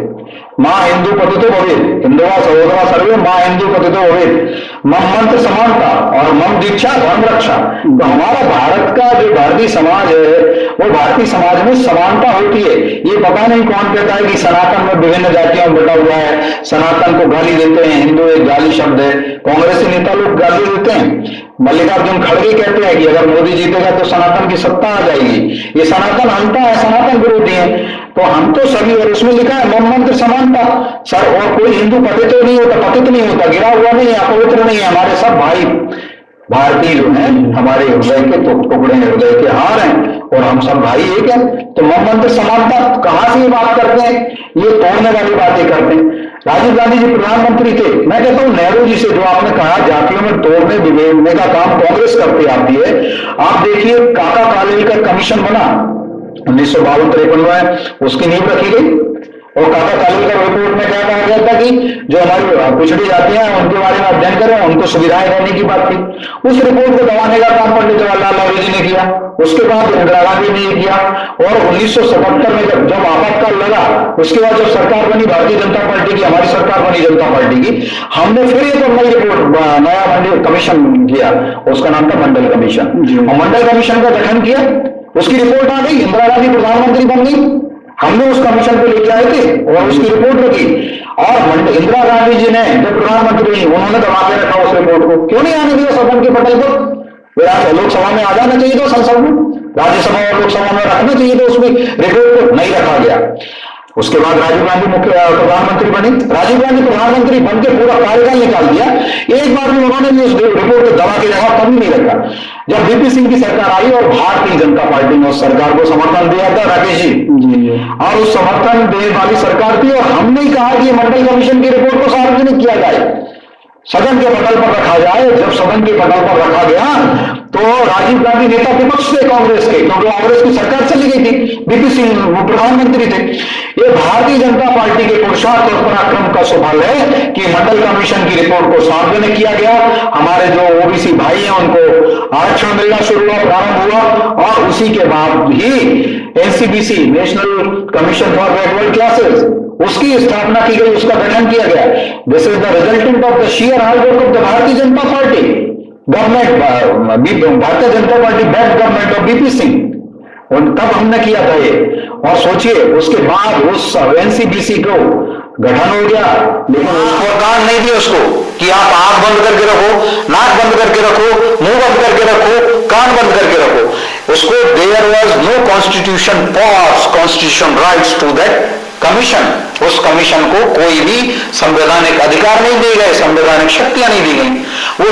मां हिंदू पतितो भवेत्, हिंदुवा सहोदरा सर्वे मां हिंदू पतितो भवेत्। मम मंत्र समानता और मम दीक्षा धर्म रक्षा। तो हमारा भारत का जो भारतीय समाज है वो भारतीय समाज में समानता होती है। ये पता नहीं कौन कहता है कि सनातन में विभिन्न जातियों में बटा हुआ है, सनातन को गाली देते हैं, हिंदू एक गाली शब्द है। कांग्रेसी नेता लोग गाली देते हैं। मल्लिकार्जुन खड़गे कहते हैं कि अगर मोदी जीतेगा तो सनातन की सत्ता आ जाएगी। ये सनातन हंता है, सनातन विरोधी है। तो हम तो सभी, और उसमें लिखा है मम मंत्र समानता सर। और कोई हिंदू पतित नहीं होता, पतित नहीं होता, गिरा हुआ नहीं है, अपवित्र नहीं है। हमारे सब भाई भारतीय जो हैं हमारे हृदय के टुकड़े हैं, हृदय के हार हैं, और हम सब भाई एक है। तो मम मंत्र समानता कहां से ये बात करते हैं? ये तोड़ने वाली बातें करते हैं। राजीव गांधी जी प्रधानमंत्री थे। मैं कहता हूं नेहरू जी से जो आपने कहा जातियों में तोड़ने बिगेड़ने का काम कांग्रेस करती आती है। आप देखिए काका कालेलकर कमीशन बना 1952-53 में, उसकी नींव रखी गई। और काका कालेलकर रिपोर्ट में क्या कहा गया था कि जो हमारी पिछड़ी जातियां हैं उनके बारे में अध्ययन करें, उनको सुविधाएं देने की बात थी। उस रिपोर्ट को दबाने का काम पंडित जवाहरलाल नेहरू जी ने किया। उसके बाद इंदिरा गांधी ने किया। और 1977 में जब आपातकाल लगा, उसके बाद जब सरकार बनी भारतीय जनता पार्टी की, हमारी सरकार बनी जनता पार्टी की, हमने फिर एक नई रिपोर्ट, नया मंडल कमीशन किया। उसका नाम था मंडल कमीशन। और मंडल कमीशन का गठन किया, उसकी रिपोर्ट आ गई, इंदिरा गांधी प्रधानमंत्री बन गई। हमने उस कमीशन को लेके आए थे और उसकी रिपोर्ट रखी। और इंदिरा गांधी जी ने जब प्रधानमंत्री रही, उन्होंने दबा के रखा उस रिपोर्ट को। क्यों नहीं आने दिया सदन के पटल पर? लोकसभा में आ जाना चाहिए था, संसद में, राज्यसभा और लोकसभा में रखना चाहिए था उसमें रिपोर्ट को। नहीं रखा गया। उसके बाद राजीव गांधी मुख्य प्रधानमंत्री बने। राजीव गांधी प्रधानमंत्री बनकर पूरा कार्यकाल निकाल दिया। एक बार भी उन्होंने उस रिपोर्ट को दबा के रखा, कभी नहीं रखा। जब बीपी सिंह की सरकार आई और भारतीय जनता पार्टी ने उस सरकार को समर्थन दिया था, राकेश जी, और उस समर्थन देने वाली सरकार थी। और हमने कहा कि मंडल कमीशन की रिपोर्ट को सार्वजनिक किया जाए, सदन के पटल पर रखा जाए। जब सदन के पटल पर रखा गया तो राजीव गांधी नेता विपक्ष थे कांग्रेस के, क्योंकि कांग्रेस की सरकार चली गई थी, बीपी सिंह वो प्रधानमंत्री थे। ये भारतीय जनता पार्टी के पुरुषार्थ और पराक्रम का सुफल है कि मंडल कमीशन की रिपोर्ट को सार्वजनिक किया गया। हमारे जो ओबीसी भाई हैं उनको आरक्षण मिलना शुरू हुआ, प्रारंभ हुआ। और उसी के बाद ही NCBC, national commission for backward classes, उसकी स्थापना की गई, उसका गठन किया गया। This is the resultant of the sheer hard work of the Bharatiya Janata Party government, Bharatiya Janata Party back government of VP Singh. और तब हमने किया था ये। और सोचिए उसके बाद उस एनसीबीसी को गठन हो गया, लेकिन उसको काम नहीं दिया उसको कि आप आंख बंद करके रखो, नाक बंद करके रखो, मुंह बंद करके रखो, कान बंद करके रखो। उसको there was no constitution powers, constitution rights to that commission. उस कमीशन को कोई भी संवैधानिक अधिकार नहीं दिए गए, संवैधानिक शक्तियां नहीं दी गई। वो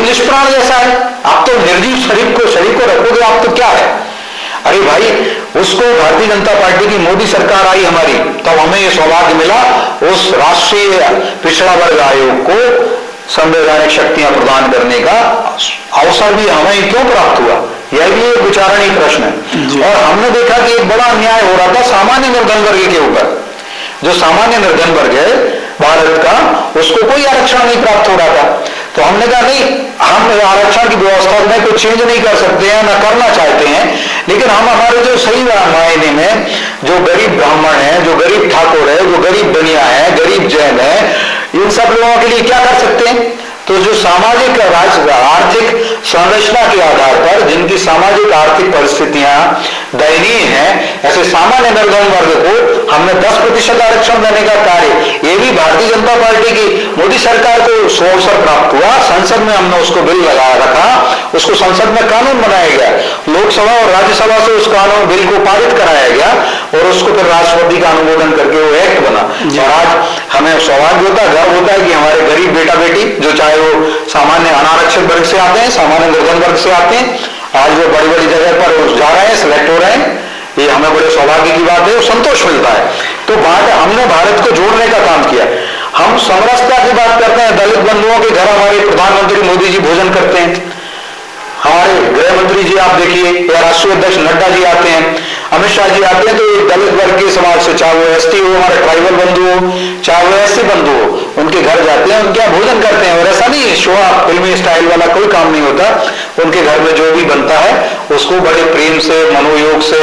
निष्प्राण जैसा है। आप तो निर्जीव शरीर को रखोगे, आप तो क्या है? अरे भाई, उसको भारतीय जनता पार्टी की मोदी सरकार आई हमारी, तब हमें यह सौभाग्य मिला उस राष्ट्रीय पिछड़ा वर्ग आयोग को संवैधानिक शक्तियां प्रदान करने का अवसर भी हमें क्यों प्राप्त हुआ? यह भी एक विचारणीय प्रश्न है। और हमने देखा कि एक बड़ा अन्याय हो रहा था सामान्य निर्धन वर्ग के ऊपर। जो सामान्य निर्धन वर्ग है भारत का, उसको कोई आरक्षण नहीं प्राप्त हो रहा था। तो हमने कहा नहीं, हम आरक्षण की व्यवस्था में कोई चेंज नहीं कर सकते हैं, ना करना चाहते हैं, लेकिन हम हमारे जो सही मायने में जो गरीब ब्राह्मण है, जो गरीब ठाकुर है, जो गरीब बनिया है, गरीब जैन है, इन सब लोगों के लिए क्या कर सकते हैं? तो जो सामाजिक आर्थिक संरचना के आधार पर जिनकी सामाजिक आर्थिक परिस्थितियां दयनीय हैं, ऐसे सामान्य निर्धन वर्ग को हमने 10% आरक्षण देने का कार्य, ये भी भारतीय जनता पार्टी की मोदी सरकार को अवसर प्राप्त हुआ। संसद में हमने उसको बिल लगा रखा, उसको संसद में कानून बनाया गया, लोकसभा और राज्यसभा से उस कानून बिल को पारित कराया गया। और उसको फिर राष्ट्रपति का अनुमोदन करके वो एक्ट बना। और आज हमें सौभाग्य होता है, गर्व होता है कि हमारे गरीब बेटा बेटी जो चाहे वो सामान्य अनारक्षित वर्ग से आते हैं, सामान्य निर्धन वर्ग से आते हैं, आज वो बड़ी बड़ी जगह पर जा रहे हैं, सिलेक्ट हो रहे हैं। ये हमें बड़े सौभाग्य की बात है और संतोष मिलता है। तो हमने भारत को जोड़ने का काम किया। हम समरसता की बात करते हैं, दलित बंधुओं के घर हमारे प्रधानमंत्री मोदी जी भोजन करते हैं, हमारे गृह मंत्री जी आप देखिए, या राष्ट्रीय अध्यक्ष नड्डा जी आते हैं, अमित शाह जी आते हैं, तो ये दलित वर्ग के समाज से, चाहे वो एसटी हो, हमारे ट्राइबल बंधु हो, चाहे वो एससी बंधु हो, उनके घर जाते हैं, उनके यहाँ भोजन करते हैं। और ऐसा नहीं शो फिल्मी स्टाइल वाला कोई काम नहीं होता, उनके घर में जो भी बनता है उसको बड़े प्रेम से, मनोयोग से,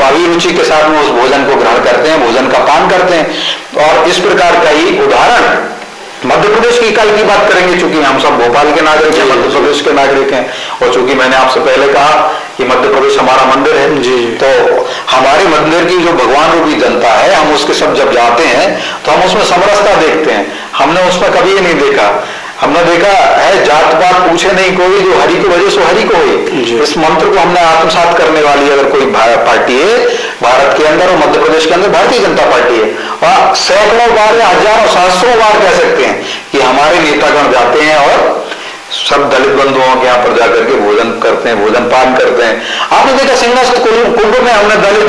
अभिरुचि के साथ में उस भोजन को ग्रहण करते हैं, भोजन का पान करते हैं। और इस प्रकार का ही उदाहरण मध्य प्रदेश की इकाई की बात करेंगे, चूंकि हम सब भोपाल के नागरिक हैं, मध्य प्रदेश के नागरिक हैं, और चूंकि मैंने आपसे पहले कहा कि मध्य प्रदेश हमारा मंदिर है, तो हमारे मंदिर की जो भगवान रूपी जनता है, हम उसके सब जब जाते हैं तो हम उसमें समरसता देखते हैं। हमने उसमें कभी ये नहीं देखा, हमने देखा है जात पात पूछे नहीं कोई, जो हरि को भजे सो हरि को होए। इस मंत्र को हमने आत्मसात करने वाली अगर कोई पार्टी है भारत के अंदर और मध्य प्रदेश के अंदर, भारतीय जनता पार्टी है। और सैकड़ों बार या हजारों सहस्रों बार कह सकते हैं कि हमारे नेतागण जाते हैं और सब दलित बंधुओं के यहाँ पर जाकर के भोजन करते हैं, भोजन पान करते हैं। आपने देखा सिंहस्थ कुंभ में हमने दलित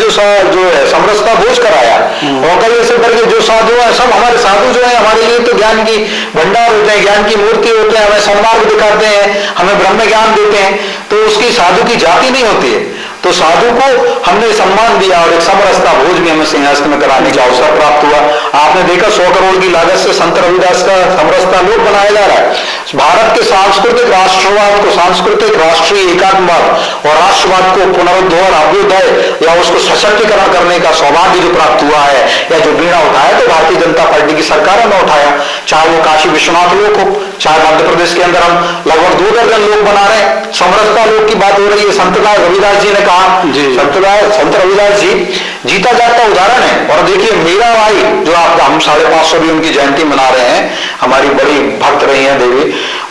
जो है समरसता भोज कराया, और कई ऐसे करके जो साधु है, सब हमारे साधु जो है हमारे लिए तो ज्ञान की भंडार होते हैं, ज्ञान की मूर्ति होते हैं, हमें सन्मार्ग दिखाते हैं, हमें ब्रह्म ज्ञान देते हैं। तो उसकी साधु की जाति नहीं होती है, तो साधु को हमने सम्मान दिया और एक समरसता भोज भी हमें सिंहस्थ में कराने का अवसर प्राप्त हुआ। आपने देखा 100 करोड़ की लागत से संत रविदास का समरसता लोक बनाया जा रहा है। भारत के सांस्कृतिक राष्ट्रवाद को, सांस्कृतिक राष्ट्रीय एकात्मवाद और राष्ट्रवाद को पुनरुद्धार, अभ्युदय या उसको सशक्तिकरण करने का सौभाग्य जो प्राप्त हुआ है या जो बीड़ा उठाया, तो भारतीय जनता पार्टी की सरकारों ने उठाया। चाहे वो काशी विश्वनाथ लोक हो, चाहे मध्य प्रदेश के अंदर हम लगभग 2 दर्जन लोक बना रहे हैं। समरसता लोक की बात हो रही है, संत रविदास जी ने कहा, संत रविदास जी जीता जाता उदाहरण है। और देखिए मीराबाई, जो आप हम 550 भी उनकी जयंती मना रहे हैं, हमारी बड़ी भक्त रही है देवी,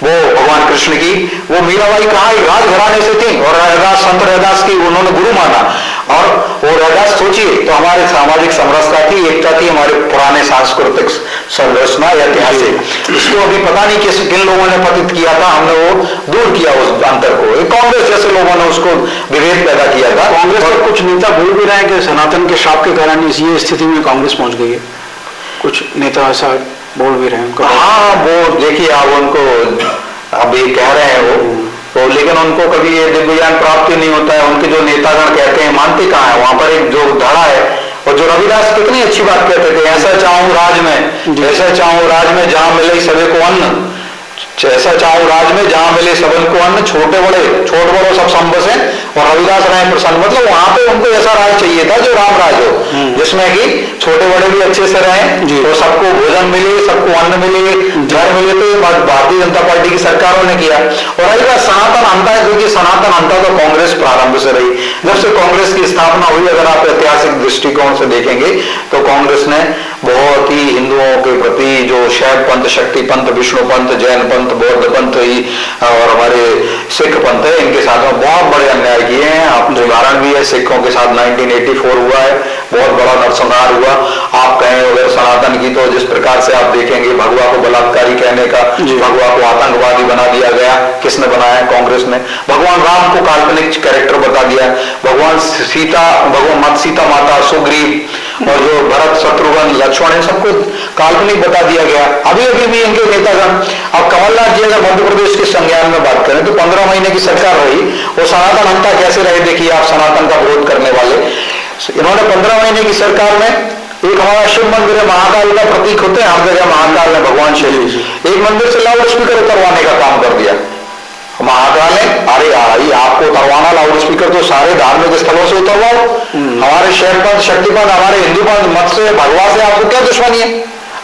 वो भगवान कृष्ण की, वो मीराबाई कहाँ राजघराने से थी और रैदास, संत रैदास की उन्होंने गुरु माना। और वो रैदास सोचिए तो हमारे सामाजिक समरसता थी, एकता थी, हमारे पुराने सांस्कृतिक संरचना या ऐतिहासिक, इसको अभी पता नहीं किन लोगों ने पतित किया था, हमने वो दूर किया उस अंतर को। कांग्रेस जैसे लोगों ने उसको विभेद पैदा किया था। कांग्रेस और कुछ नेता बोल भी रहे हैं कि सनातन के श्राप के कारण ये स्थिति में कांग्रेस पहुंच गई है, कुछ नेता ऐसा बोल भी रहे हैं। हाँ, वो देखिए आप उनको अभी कह रहे हैं वो तो, लेकिन उनको कभी ये दिव्य ज्ञान प्राप्ति नहीं होता है। उनके जो नेतागण कहते हैं, मानते कहाँ है, वहां पर एक जो धड़ा है, और जो रविदास कितनी अच्छी बात कहते थे, ऐसा चाहूं राज में, ऐसा चाहूं राज में जहां मिले सभी को अन्न, ऐसा चाहूं राज में जहां मिले सबन को अन्न, छोटे बड़े छोट बड़ो सब संबसे और रविदास रहे प्रसन्न। मतलब वहां पे उनको ऐसा राज चाहिए था जो राम राज हो, जिसमें कि छोटे बड़े भी अच्छे से रहें, तो सबको भोजन मिले, सबको अन्न मिले, घर मिले। तो भारतीय जनता पार्टी की सरकारों ने किया। और रही बात सनातन अंता है, क्योंकि सनातन अंता तो कांग्रेस प्रारंभ से रही, जब से कांग्रेस की स्थापना हुई, अगर आप ऐतिहासिक दृष्टिकोण से देखेंगे तो कांग्रेस ने बहुत ही हिंदुओं के प्रति जो शैव पंथ, शक्ति पंथ, विष्णु पंथ, जैन पंथ, बौद्ध पंथ और हमारे सिख पंथ है, इनके साथ में बहुत बड़े अन्याय किए हैं। आप उदाहरण भी है, सिखों के साथ 1984 हुआ है, बहुत बड़ा नरसंहार हुआ। आप कहें अगर सनातन की, तो जिस प्रकार से आप देखेंगे भगवा को बलात्कारी कहने का, भगवा को आतंकवादी बना दिया गया, किसने बनाया? कांग्रेस ने। भगवान राम को काल्पनिक कैरेक्टर बता दिया, भगवान सीता माता, सुग्रीव और जो भरत, शत्रुघ्न, लक्ष्मण, इन सबको काल्पनिक बता दिया गया। अभी अभी भी इनके नेतागण, अब कमलनाथ जी अगर मध्य प्रदेश के संज्ञान में बात करें तो 15 महीने की सरकार रही, वो सनातन अंता कैसे रहे देखिए आप, सनातन का विरोध करने वाले। इन्होंने 15 महीने की सरकार में एक हमारा शिव मंदिर है, महाकाल का प्रतीक होते हैं, हर जगह महाकाल है भगवान शिव, एक मंदिर से लाउड स्पीकर उतरवाने का काम कर दिया। महाकाल है, अरे आई आपको उतरवाना लाउड स्पीकर तो सारे धार्मिक स्थलों से उतरवाओ। हमारे शैव पंथ, शक्ति पंथ, हमारे हिंदू पंथ मत से, भगवा से आपको क्या दुश्मनी है?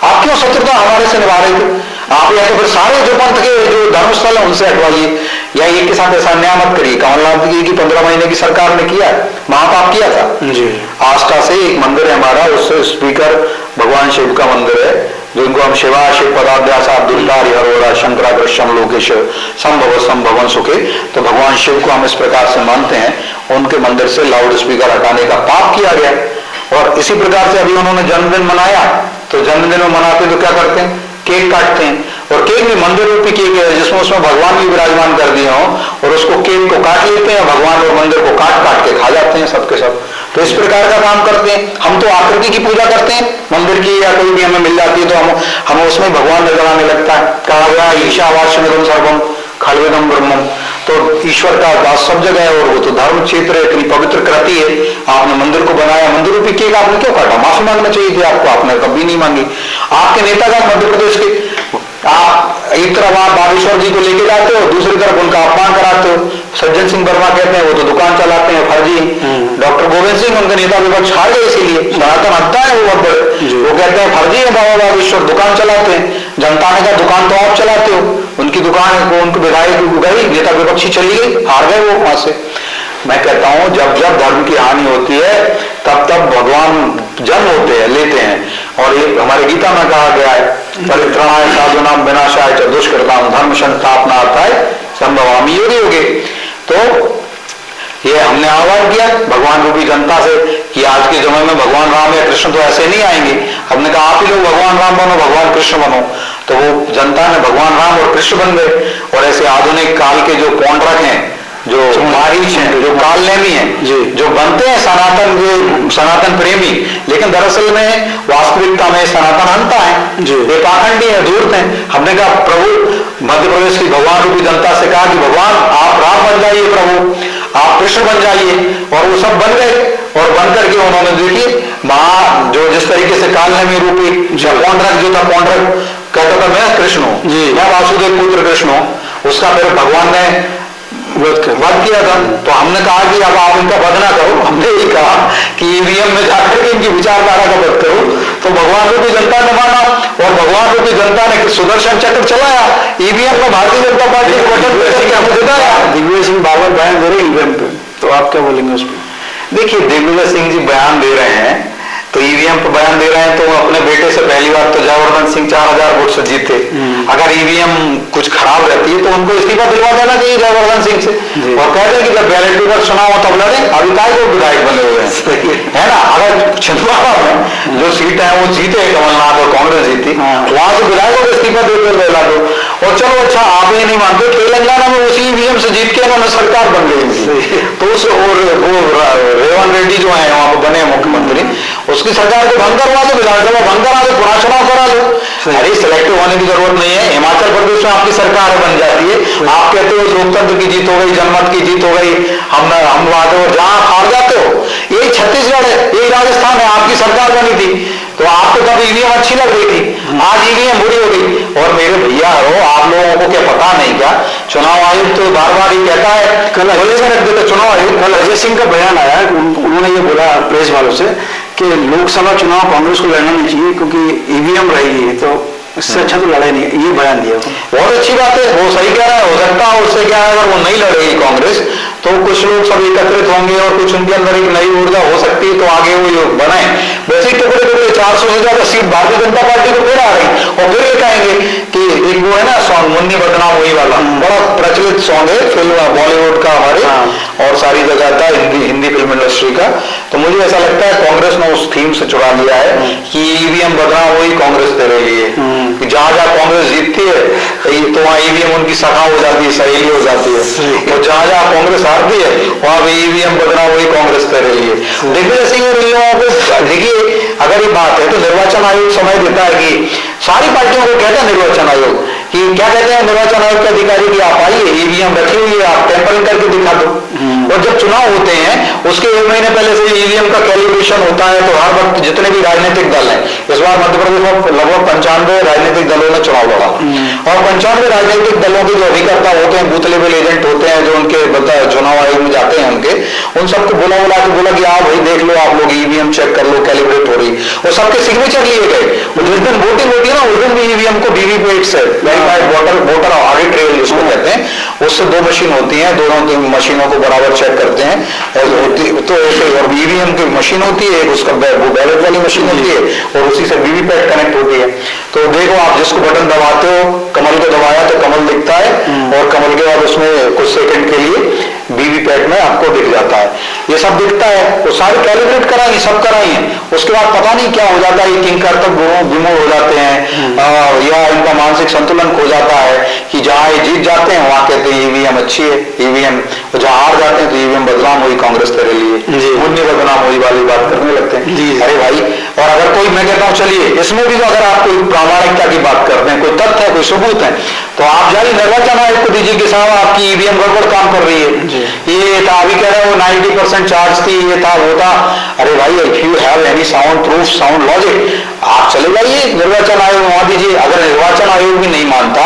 आप क्यों शत्रुता हमारे से निभा रहे थे? आप या तो फिर सारे जो पंथ के जो धर्मस्थल है उनसे हटवाइए, या एक के साथ ऐसा अन्याय मत करिए। कमलनाथ जी की 15 महीने की सरकार ने किया, महापाप किया था जी। आस्था से एक मंदिर है हमारा, उससे स्पीकर भगवान शिव का मंदिर है, जिनको हम शिवा शिव पदाभ्यास दुर्गारी हरोरा शंकराग्रशम लोकेश संभवन सुखे, तो भगवान शिव को हम इस प्रकार से मानते हैं। उनके मंदिर से लाउड स्पीकर हटाने का पाप किया गया। और इसी प्रकार से अभी उन्होंने जन्मदिन मनाया, तो जन्मदिन में मनाते तो क्या करते हैं, केक काटते हैं, और केक भी मंदिर रूपी केक है जिसमें उसमें भगवान भी विराजमान कर दिए हों, और उसको केक को काट लेते हैं, भगवान और मंदिर को काट काट के खा जाते हैं सबके सब। तो इस प्रकार का काम करते हैं। हम तो आकृति की पूजा करते हैं मंदिर की, या कोई भी हमें मिल जाती है तो हम उसमें भगवान नजर आने लगता है। कहा गया ईशावास्यमिदं सर्वम खल्विदं ब्रह्मम, तो ईश्वर का वास सब जगह है, और वो तो धर्म क्षेत्र है, इतनी पवित्र कृति है। आपने मंदिर को बनाया, मंदिर रूपी केक आपने क्यों काटा? माफी मांगना चाहिए थी आपको, आपने कभी नहीं मांगी। आपके नेतागण मध्य प्रदेश के, आप एक तरफ आप बागेश्वर जी को लेके जाते हो, दूसरी तरफ उनका अपमान कराते हो। सज्जन सिंह वर्मा कहते हैं वो तो दुकान चलाते हैं, फर्जी। डॉक्टर गोविंद सिंह उनके नेता विपक्ष हार गए, इसीलिए सनातन हत्या है वो बहुत बड़े, वो कहते हैं फर्जी है बाबा बागेश्वर, दुकान चलाते हैं। जनता ने कहा दुकान तो आप चलाते हो, उनकी दुकान को उनको विधायक गई, नेता विपक्षी चली गई, हार गए वो वहां से। मैं कहता हूं जब जब धर्म की हानि होती है तब तब भगवान जन्म होते हैं, लेते हैं। और ये हमारे गीता में कहा गया है, परित्राणाय साधूनां विनाशाय च दुष्कृतां धर्म संस्थापनार्थाय संभवामि युगे युगे। तो ये हमने आह्वान किया भगवान रूपी जनता से कि आज के समय में भगवान राम या कृष्ण तो ऐसे नहीं आएंगे। हमने कहा आप ही लोग भगवान राम बनो, भगवान कृष्ण बनो। तो वो जनता ने भगवान राम और कृष्ण बन गए। और ऐसे आधुनिक काल के जो पौंड्रक हैं, जो मारीच हैं, जो कालनेमी हैं, जो बनते हैं सनातन प्रेमी, लेकिन दरअसल में वास्तविकता में सनातन हंता है, ये पाखंडी है, धूर्त है। हमने कहा प्रभु मध्य प्रदेश की भगवान रूपी जनता से कहा कि भगवान आप राम बन जाइए, प्रभु आप कृष्ण बन जाइए, और वो सब बन गए। और बन करके उन्होंने देखिए जो जिस तरीके से कालनेमी रूपी पौंड्रक जो था, पौंड्रक कहता था मैं कृष्ण हूँ, मैं वासुदेव पुत्र कृष्ण हूँ, उसका फिर भगवान ने वध किया था। तो हमने कहा कि अब आप इनका वध ना करो, हमने यही कहा कि ईवीएम में जाकर के इनकी विचारधारा का वध करो। तो भगवान रूपी जनता ने माना, और भगवान रूपी जनता ने सुदर्शन चक्र चलाया, ईवीएम में भारतीय जनता पार्टी के बटन जिताया। दिग्विजय सिंह बाबर बयान दे रहे हैं ईवीएम पे, तो आप क्या बोलेंगे उस पर? देखिए दिग्विजय सिंह जी बयान दे रहे हैं, तो ईवीएम पर बयान दे रहे हैं, तो अपने बेटे से पहली बार तो जयवर्धन सिंह 4000 वोट से जीते। अगर ईवीएम कुछ खराब रहती है तो उनको इस्तीफा दिलवा देना चाहिए जयवर्धन सिंह से, और कहते हैं कि जब बैलेट पेपर चुनाव हो तब लड़े। अभी काय को विधायक बने हुए हैं, है ना। अगर छिंदवाड़ा में जो सीट है वो जीते कमलनाथ और कांग्रेस जीती, वहां से विधायकों को इस्तीफा देकर दिला दो। और चलो अच्छा आप ये नहीं मानते, तेलंगाना में उसी ईवीएम से जीत के उन्होंने सरकार बन गई। तो उस रेवंत रेड्डी जो है वहां पर बने मुख्यमंत्री, उसकी सरकार को भंग करवा दो, विधानसभा भंग करा दो, पुनः चुनाव करा दो। अरे सिलेक्टिव होने की जरूरत नहीं है। हिमाचल प्रदेश में आपकी सरकार बन जाती है, आप कहते हो लोकतंत्र की जीत हो गई, जनमत की जीत हो गई, हम वादे हो, जहां हार जाते हो। यही छत्तीसगढ़ है, यही राजस्थान है, आपकी सरकार बनी थी तो आपको तब ईवीएम अच्छी लग रही थी, आज ईवीएम बुरी हो गई। और मेरे भैया हो, आप लोगों को क्या पता नहीं क्या, चुनाव आयोग तो बार बार ही कहता है, कल चुनाव आयोग, कल अजय सिंह का बयान आया, उन्होंने ये बोला प्रेस वालों से कि लोकसभा चुनाव कांग्रेस को लड़ना नहीं चाहिए क्योंकि ईवीएम रहेगी, तो इससे अच्छा तो लड़ाई नहीं। ये बयान दिया, बहुत अच्छी बात है, वो सही कह रहा है। हो सकता है उससे क्या है, अगर वो नहीं लड़ेगी कांग्रेस तो कुछ लोग सब एकत्रित होंगे और कुछ उनके अंदर एक नई ऊर्जा हो सकती है, तो आगे वो बनाए। वैसे ही टुकड़े टुकड़े 400 से ज्यादा सीट भारतीय जनता पार्टी को फिर आ रही, और फिर ये कहेंगे कि एक वो है ना सॉन्ग मुन्नी बदनाम हुई वाला, बड़ा प्रचलित सॉन्ग है फिल्म बॉलीवुड का हमारे, और सारी जगह था हिंदी फिल्म इंडस्ट्री का। तो मुझे ऐसा लगता है कांग्रेस ने उस थीम से चुरा लिया है कि ईवीएम बदनाम हुई कांग्रेस तेरे लिए, जहां जहां कांग्रेस जीतती है तो वहां ईवीएम उनकी सखा हो जाती है, सहेली हो जाती है, और जहां जहां कांग्रेस हारती है वहां भी ईवीएम बदनाम हुई कांग्रेस तेरे लिए। दिग्विजय सिंह और इन लोगों को देखिए, अगर ये बात है तो निर्वाचन आयोग समय देता है कि सारी पार्टियों को कहता है निर्वाचन आयोग कि क्या कहते हैं निर्वाचन आयोग के अधिकारी की आप आइए, ईवीएम रखी हुई है, आप टेम्परिंग करके दिखा दो। और जब चुनाव होते हैं उसके 1 महीने पहले से ईवीएम का कैलिब्रेशन होता है, तो हर वक्त जितने भी राजनीतिक दल हैं, इस बार मध्य प्रदेश में लगभग 95 राजनीतिक दलों ने चुनाव लड़ा, और 95 राजनीतिक दलों के जो अभिकर्ता होते हैं, बूथ लेवल एजेंट होते हैं, जो उनके चुनाव आयोग में जाते हैं उनके, उन सबको बोला कि आप भाई देख लो, आप लोग ईवीएम चेक कर लो, कैलिब्रेट हो रही, और सबके सिग्नेचर लिए गए। जिस दिन वोटिंग होती है ना उस दिन भी ईवीएम को वीवीपैट से वोटर ऑडिट ट्रेल जिसको कहते हैं, उससे 2 मशीन होती हैं, दोनों मशीनों को बराबर चेक करते हैं। तो और ईवीएम की मशीन होती है, उसका वो बैलेट वाली मशीन होती है, और उसी से वीवीपैट कनेक्ट होती है। तो देखो आप जिसको बटन दबाते हो, कमल को दबाया तो कमल दिखता है, और कमल के बाद उसमें कुछ सेकंड के लिए वीवीपैट में आपको दिख जाता है, ये सब दिखता है, वो सारे कैलकुलेट कराएंगे, सब कराएंगे, उसके बाद पता नहीं क्या हो जाता है, किंग कर्तव्य विमोह हो जाते हैं या इनका मानसिक संतुलन खो जाता है कि जहां ये जीत जाते हैं वहां कहते हैं ईवीएम अच्छी है, ईवीएम, जहां हार जाते हैं तो ईवीएम बदनाम हुई कांग्रेस तेरे लिए, मुन्नी बदनाम हुई वाली बात करने लगते हैं। अरे भाई, और अगर कोई, मैं कहता हूं चलिए इसमें भी अगर आप कोई प्रामाणिकता की बात करते हैं, कोई तथ्य है, कोई सबूत है, तो आप जाइए निर्वाचन आयोग को दीजिए कि साहब आपकी ईवीएम गड़बड़ काम कर रही है, ये था, अभी कह रहे हो 90% चार्ज थी, ये था वो था। अरे भाई, if you have any sound proof, sound logic, आप चले जाइए निर्वाचन आयोग में वहां दीजिए। अगर निर्वाचन आयोग भी नहीं मानता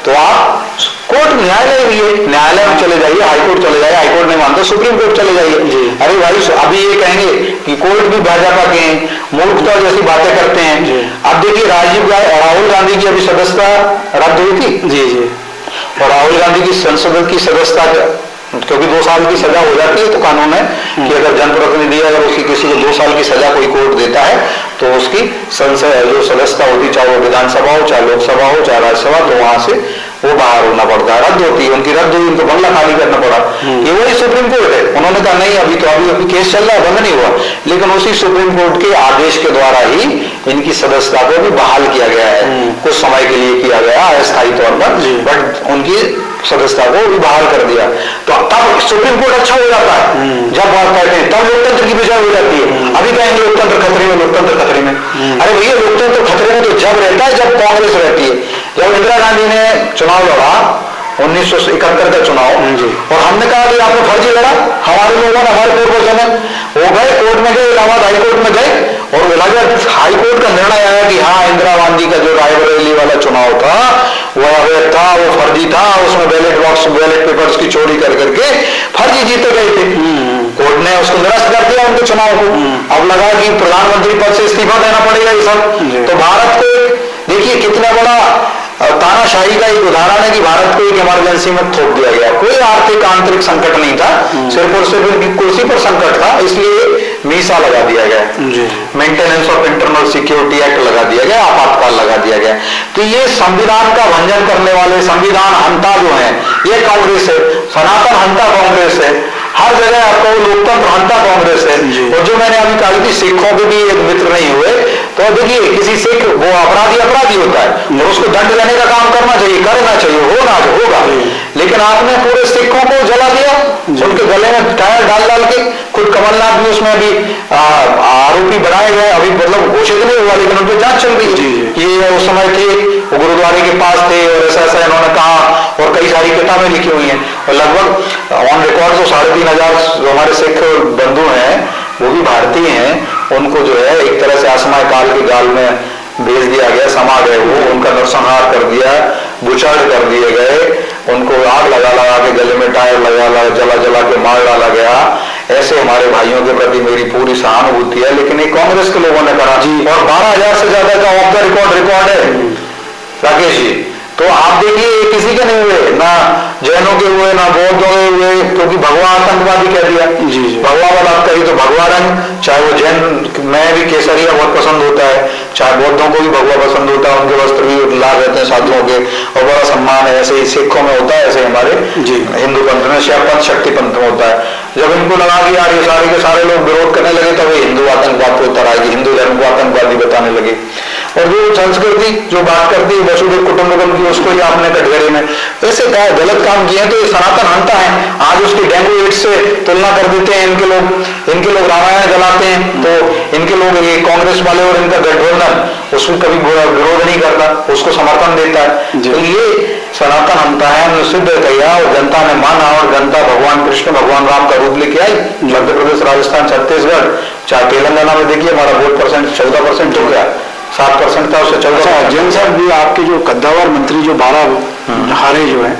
तो आप कोर्ट, न्यायालय भी है, न्यायालय में चले जाइए, हाईकोर्ट चले जाइए, हाईकोर्ट नहीं मानते सुप्रीम कोर्ट चले जाइए। अरे भाई, अभी ये कहेंगे कि कोर्ट भी भाजपा के हैं, मूर्खता जैसी बातें करते हैं। अब देखिए राहुल गांधी की अभी सदस्यता रद्द हुई थी, जी, और राहुल गांधी की संसद की सदस्यता, क्योंकि 2 साल की सजा हो जाती है तो कानून है कि अगर जनप्रतिनिधि अगर उसकी किसी को 2 साल की सजा कोई कोर्ट देता है तो उसकी संसद जो सदस्यता होती, चाहे वो विधानसभा हो, चाहे लोकसभा हो, चाहे राज्यसभा, तो वहां से वो बाहर होना पड़ता है, रद्द होती है, उनकी रद्द हुई, उनको बंगला खाली करना पड़ा। ये वही सुप्रीम कोर्ट है, उन्होंने कहा नहीं अभी केस चल रहा है, बंद नहीं हुआ, लेकिन उसी सुप्रीम कोर्ट के आदेश के द्वारा ही इनकी सदस्यता को भी बहाल किया गया है, कुछ समय के लिए किया गया अस्थायी तौर पर, बट उनकी सदस्यता को भी बहाल कर दिया। तो तब सुप्रीम कोर्ट अच्छा हो जाता है, जब बात कहते हैं तब लोकतंत्र की विजय हो जाती है। अभी कहेंगे लोकतंत्र खतरे में, लोकतंत्र खतरे में, अरे भैया लोकतंत्र खतरे में तो जब रहता है जब कांग्रेस रहती है। जब इंदिरा गांधी ने चुनाव लड़ा 1971 का चुनाव, और हमने कहा कि आपने फर्जी लड़ा, हमारे लोगों ने, हमारे पूर्वजों ने, वो गए कोर्ट में गए, इलाहाबाद हाईकोर्ट में गए, और इलाहाबाद हाईकोर्ट का निर्णय आया कि हाँ, इंदिरा गांधी का जो रायबरेली वाला चुनाव था वो अवैध था, वो फर्जी था, उसमें बैलेट पेपर्स की चोरी कर करके फर्जी जीते गए थे। कोर्ट ने उसको निरस्त कर दिया उनके चुनाव को। अब लगा कि प्रधानमंत्री पद से इस्तीफा देना पड़ेगा ये सब। तो भारत को देखिए कितना बड़ा तानाशाही का एक उदाहरण है कि भारत को एक इमरजेंसी में थोप दिया गया। कोई आर्थिक आंतरिक संकट नहीं था, सिर्फ और सिर्फ उनकी कुर्सी पर संकट था, इसलिए मीसा लगा दिया गया, maintenance of internal security act लगा दिया गया, आपातकाल लगा दिया गया। तो ये संविधान का भंजन करने वाले संविधान हंता जो है ये कांग्रेस है, सनातन हंता कांग्रेस है, हर जगह आपको लोकतंत्र हंता कांग्रेस है। और जो मैंने अभी कहा कि सिखों के भी एक मित्र नहीं हुए, तो देखिए किसी सिख वो अपराधी होता है और उसको दंड देने का काम करना चाहिए, करना चाहिए, होगा, लेकिन आपने पूरे सिखों को जला दिया, उनके गले में टायर डाल के। खुद कमलनाथ भी उसमें अभी आरोपी बनाए गए, अभी मतलब घोषित नहीं हुआ, लेकिन उनकी जांच चल रही है। ये उस समय थे, वो गुरुद्वारे के पास थे और ऐसा इन्होंने कहा, और कई सारी किताबें लिखी हुई हैं, और लगभग ऑन रिकॉर्ड जो 3500 जो हमारे सिख बंधु हैं वो भी भारतीय हैं, उनको जो है एक तरह से आसमाई काल के गाल में भेज दिया गया, समा गए, वो उनका नरसंहार कर दिया, बुचाड़ कर दिए गए, उनको आग लगा के गले में टायर जला के मार डाला गया। ऐसे हमारे भाइयों के प्रति मेरी पूरी सहानुभूति है, लेकिन ये कांग्रेस के लोगों ने करा जी, और 12,000 से ज्यादा का ऑफ द रिकॉर्ड है राकेश जी। तो आप देखिए किसी के नहीं हुए, ना जैनों के हुए, ना बौद्धों के हुए, क्योंकि भगवा आतंकवादी कह दिया। भगवा बात करी तो भगवा रंग, चाहे वो जैन में भी केसरिया बहुत पसंद होता है, चाहे बौद्धों को भी भगवा पसंद होता है, उनके वस्त्र भी लाल रहते हैं साधुओं के, और बड़ा सम्मान है। ऐसे ही सिखों में होता है, ऐसे हमारे हिंदू पंथ में, शक्ति पंथ में होता है। जब इनको लगा कि यार ये सारे के सारे लोग विरोध करने लगे, तब ये हिंदू आतंकवाद को उतर आएगी, हिंदू धर्म को आतंकवादी बताने लगे। और जो संस्कृति जो बात करती है वसुधैव कुटुंबकम की, उसको ही आपने कटघरे में ऐसे गलत काम किए तो ये सनातन हंता है। आज उसकी डेंगू एड्स से तुलना कर देते हैं इनके लोग रामायण जलाते हैं, तो इनके लोग ये कांग्रेस वाले और इनका गठबंधन उसको कभी विरोध नहीं करता, उसको समर्थन देता है। तो ये सनातन हंता है, हमने सिद्ध किया और जनता ने माना, और जनता भगवान कृष्ण भगवान राम का रूप लेके आई। मध्य प्रदेश, राजस्थान, छत्तीसगढ़, चाहे तेलंगाना में देखिए हमारा वोट परसेंट 14% हो गया, 7% था उससे 14। जैन साहब भी आपके जो कद्दावर मंत्री जो 12 हारे जो है,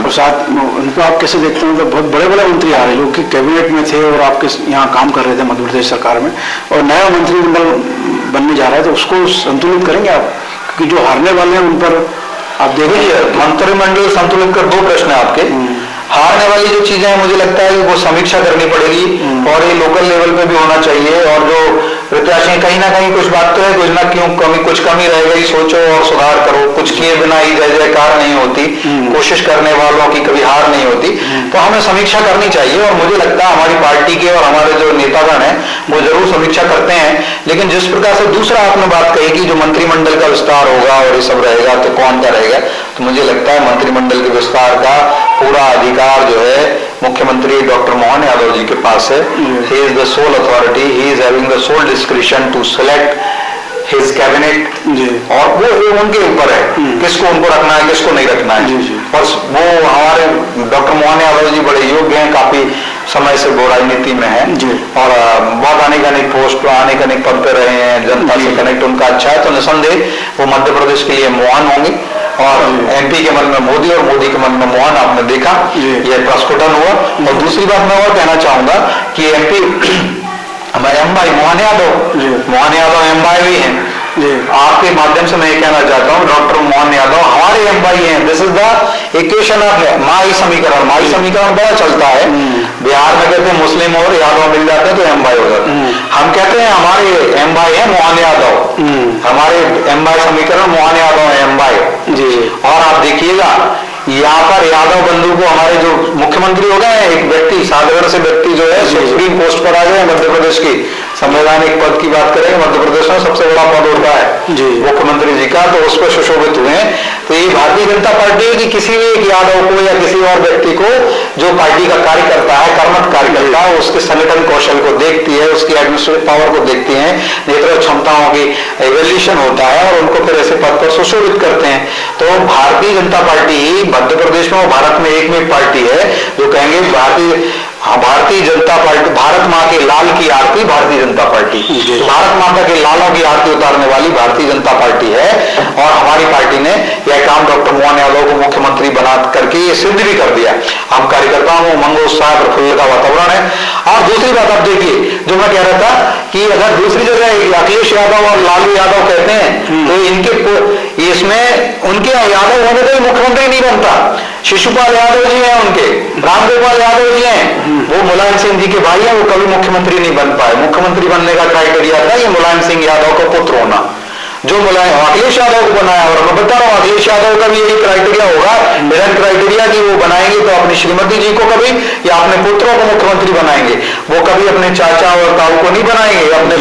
और साथ उनको आप कैसे देखते हैं? बहुत बड़े बड़े मंत्री हारे जो कि कैबिनेट में थे और आपके यहाँ काम कर रहे थे मध्य प्रदेश सरकार में, और नया मंत्रिमंडल बनने जा रहा है, तो उसको संतुलित करेंगे आप? क्योंकि जो हारने वाले हैं उन पर आप देखिए मंत्रिमंडल संतुलित कर 2 प्रश्न है आपके। हारने वाली जो चीजें हैं मुझे लगता है कि वो समीक्षा करनी पड़ेगी, और ये लोकल लेवल पे भी होना चाहिए, और जो प्रत्याशी कहीं ना कहीं कुछ बात तो है, कुछ ना क्यों कुछ कमी रह गई, सोचो और सुधार करो। कुछ किए बिना ही जय जयकार नहीं होती, कोशिश करने वालों की कभी हार नहीं होती। तो हमें समीक्षा करनी चाहिए और मुझे लगता है हमारी पार्टी के और हमारे जो नेतागण हैं वो जरूर समीक्षा करते हैं। लेकिन जिस प्रकार से दूसरा आपने बात कही कि जो मंत्रिमंडल का विस्तार होगा और ये सब रहेगा तो कौन का रहेगा, तो मुझे लगता है मंत्रिमंडल के विस्तार का पूरा अधिकार जो है मुख्यमंत्री डॉक्टर मोहन यादव जी के पास है। He is the sole authority, he is having the sole discretion to select his cabinet, और वो उनके ऊपर है किसको उनको रखना है किसको नहीं रखना है। और वो हमारे डॉक्टर मोहन यादव जी बड़े योग्य हैं, काफी समय से वो राजनीति में है और बहुत अनेक पोस्ट अनेक पद पे रहे हैं, जनता से कनेक्ट उनका अच्छा है। तो निसंदेह वो मध्य प्रदेश के लिए महान होंगे। और एमपी के मन में मोदी और मोदी के मन में मोहन आपने देखा, ये प्रस्फुटन हुआ। और दूसरी बात मैं और कहना चाहूंगा कि एमपी हमारे एमवाई मोहन यादव एमवाई भी हैं। आपके माध्यम से मैं ये कहना चाहता हूँ डॉक्टर मोहन यादव हमारे एमवाई हैं। This is the equation of my समीकरण बड़ा चलता है। बिहार में कहते हैं मुस्लिम और यादव मिल जाते हैं तो एमवाई हो जाते हैं। हम कहते हैं हमारे एमवाई है मोहन यादव, हमारे एमवाई समीकरण मोहन यादव है एमवाई। और आप देखिएगा यहाँ पर यादव बंधु को हमारे जो मुख्यमंत्री हो गए, एक व्यक्ति साधारण से व्यक्ति जो है सुप्रीम पोस्ट पर आ गए मध्य प्रदेश की। संवैधानिक पद की बात करें मध्य प्रदेश में सबसे बड़ा पद होता है मुख्यमंत्री जी का, तो उस पर सुशोभित हुए हैं। तो ये भारतीय जनता पार्टी है कि किसी भी एक यादव को या किसी और व्यक्ति को जो पार्टी का कार्य करता है, कर्मठ कार्य करता है, उसके संगठन कौशल को देखती है, उसकी एडमिनिस्ट्रेटिव पावर को देखती है, नेतृत्व क्षमताओं की इवैल्यूएशन होता है और उनको फिर ऐसे पद पर सुशोभित करते हैं। तो भारतीय जनता पार्टी मध्य प्रदेश में भारत में एकमेव पार्टी है जो कहेंगे भारतीय जनता पार्टी, भारत माँ के लाल की आरती भारतीय जनता पार्टी, तो भारत माता के लालों की आरती उतारने वाली भारतीय जनता पार्टी है। और हमारी पार्टी ने यह काम डॉक्टर मोहन यादव को मुख्यमंत्री बना करके ये सिद्ध भी कर दिया। हम कार्यकर्ताओं में उमंग उत्साह प्रफुल्ल का वातावरण है। और दूसरी बात आप देखिए जो मैं कह रहा था कि अगर दूसरी जगह अखिलेश यादव और लालू यादव कहते हैं तो इनके इसमें उनके यादव होने पर मुख्यमंत्री नहीं बनता। शिशुपाल यादव जी हैं, उनके रामगोपाल यादव जी हैं, वो मुलायम सिंह जी के भाई हैं, वो कभी मुख्यमंत्री नहीं बन पाए। मुख्यमंत्री बनने का क्राइटेरिया था ये मुलायम सिंह यादव का पुत्र होना, जो मुलायम अखिलेश यादव को बनाया। और मैं बता रहा हूँ अखिलेश यादव का भी यही क्राइटेरिया होगा, मेरा क्राइटेरिया कि वो बनाएंगे तो अपनी श्रीमती जी को कभी या अपने पुत्रों को मुख्यमंत्री बनाएंगे, वो कभी अपने चाचा और ताऊ को नहीं बनाएंगे, अपने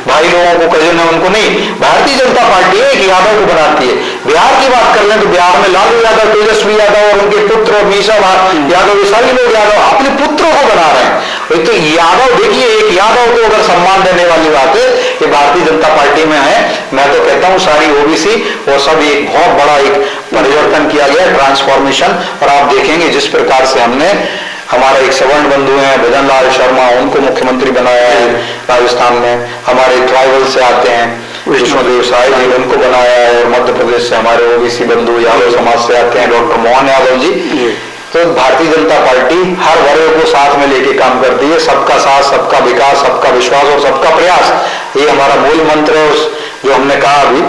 भाई लोगों को कजिन है उनको नहीं। भारतीय जनता पार्टी है कि यादव को बनाती है। बिहार की बात कर लें तो बिहार में लालू यादव, तेजस्वी यादव और उनके पुत्र मीशा यादव, ये सभी लोग यादव अपने पुत्रों को बना रहे हैं। तो यादव देखिए, एक यादव को अगर सम्मान देने वाली बात है ये भारतीय जनता पार्टी में है। मैं तो कहता हूं सारी ओबीसी और सब एक बहुत बड़ा एक परिवर्तन किया गया, ट्रांसफॉर्मेशन। और आप देखेंगे जिस प्रकार से हमने हमारा एक सवर्ण बंधु हैं भजन लाल शर्मा, उनको मुख्यमंत्री बनाया है राजस्थान में। हमारे ट्राइबल से आते हैं विष्णुदेव साय जी, उनको बनाया है। और मध्य प्रदेश से हमारे ओबीसी बंधु यादव समाज से आते हैं डॉक्टर मोहन यादव जी। तो भारतीय जनता पार्टी हर वर्ग को साथ में लेके काम करती है। सबका साथ, सबका विकास, सबका विश्वास और सबका प्रयास, ये हमारा मूल मंत्र है। जो हमने कहा अभी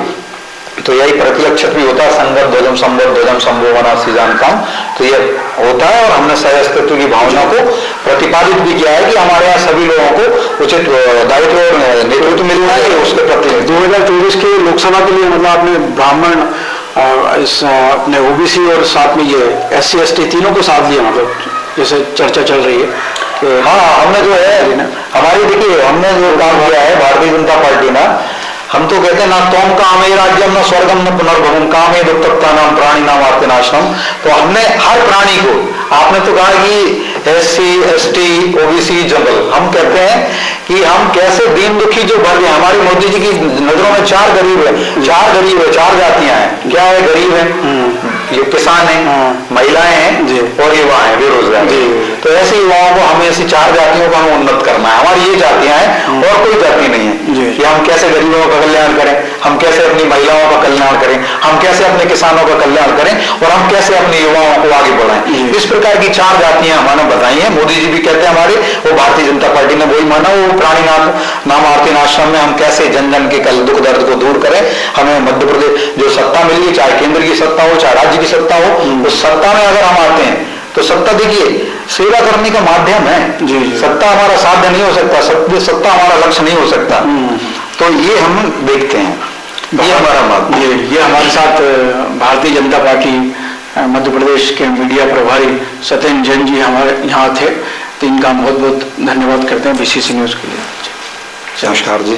तो यही प्रतिलक्षित भी होता है, संगत ध्वजम संबोध ध्वजम संभोवना सी जानता हूं, तो ये होता है। और हमने सह अस्तित्व की भावना को प्रतिपादित भी किया है कि हमारे यहाँ सभी लोगों को उचित दायित्व और नेतृत्व मिलना है उसके प्रति। 2024 के लोकसभा के लिए मतलब आपने ब्राह्मण इस अपने ओबीसी और साथ में ये SC ST तीनों को साथ लिया, मतलब जैसे चर्चा चल रही है। हाँ, हमने जो है हमारी देखिए हमने जो काम किया है भारतीय जनता पार्टी ना, हम तो कहते हैं ना तोम काम राज्यम न स्वर्गम न पुनर्भवम काम दुक्तता नाम प्राणी नाम आर्तिनाशनम। तो हमने हर प्राणी को, आपने तो कहा कि SC ST OBC जनरल, हम कहते हैं कि हम कैसे दीन दुखी जो वर्ग है, हमारी मोदी जी की नजरों में चार गरीब है, चार जातियां हैं। क्या है? गरीब है, ये किसान है, महिलाएं हैं और युवा है बेरोजगार। तो ऐसे युवाओं को हमें ऐसी चार जातियों को हमें उन्नत करना है। हमारी ये जातियां हैं और कोई जाति नहीं है कि हम कैसे गरीबों का कल्याण करें, हम कैसे अपनी महिलाओं का कल्याण करें, हम कैसे अपने किसानों का कल्याण करें और हम कैसे अपने युवाओं को आगे बढ़ाएं। इस प्रकार की चार जातियां हमारे बताई हैं। मोदी जी भी कहते हैं हमारे, वो भारतीय जनता पार्टी ने वही माना, वो प्राणीनाथ नाम आर्तिनाश्रम में हम कैसे जन जन के कल दुख दर्द को दूर करें। हमें मध्य प्रदेश जो सत्ता मिली, चाहे केंद्र की सत्ता हो चाहे राज्य की सत्ता हो, उस सत्ता में अगर हम आते हैं तो सत्ता देखिए सेवा करने का माध्यम है। सत्ता हमारा साध्य नहीं हो सकता, सत्ता हमारा लक्ष्य नहीं हो सकता। तो ये हम देखते हैं, ये हमारा मत। ये हमारे साथ भारतीय जनता पार्टी मध्य प्रदेश के मीडिया प्रभारी सत्येंद्र जैन जी हमारे यहाँ थे, तो इनका बहुत बहुत धन्यवाद करते हैं BCC न्यूज़ के लिए। नमस्कार जी।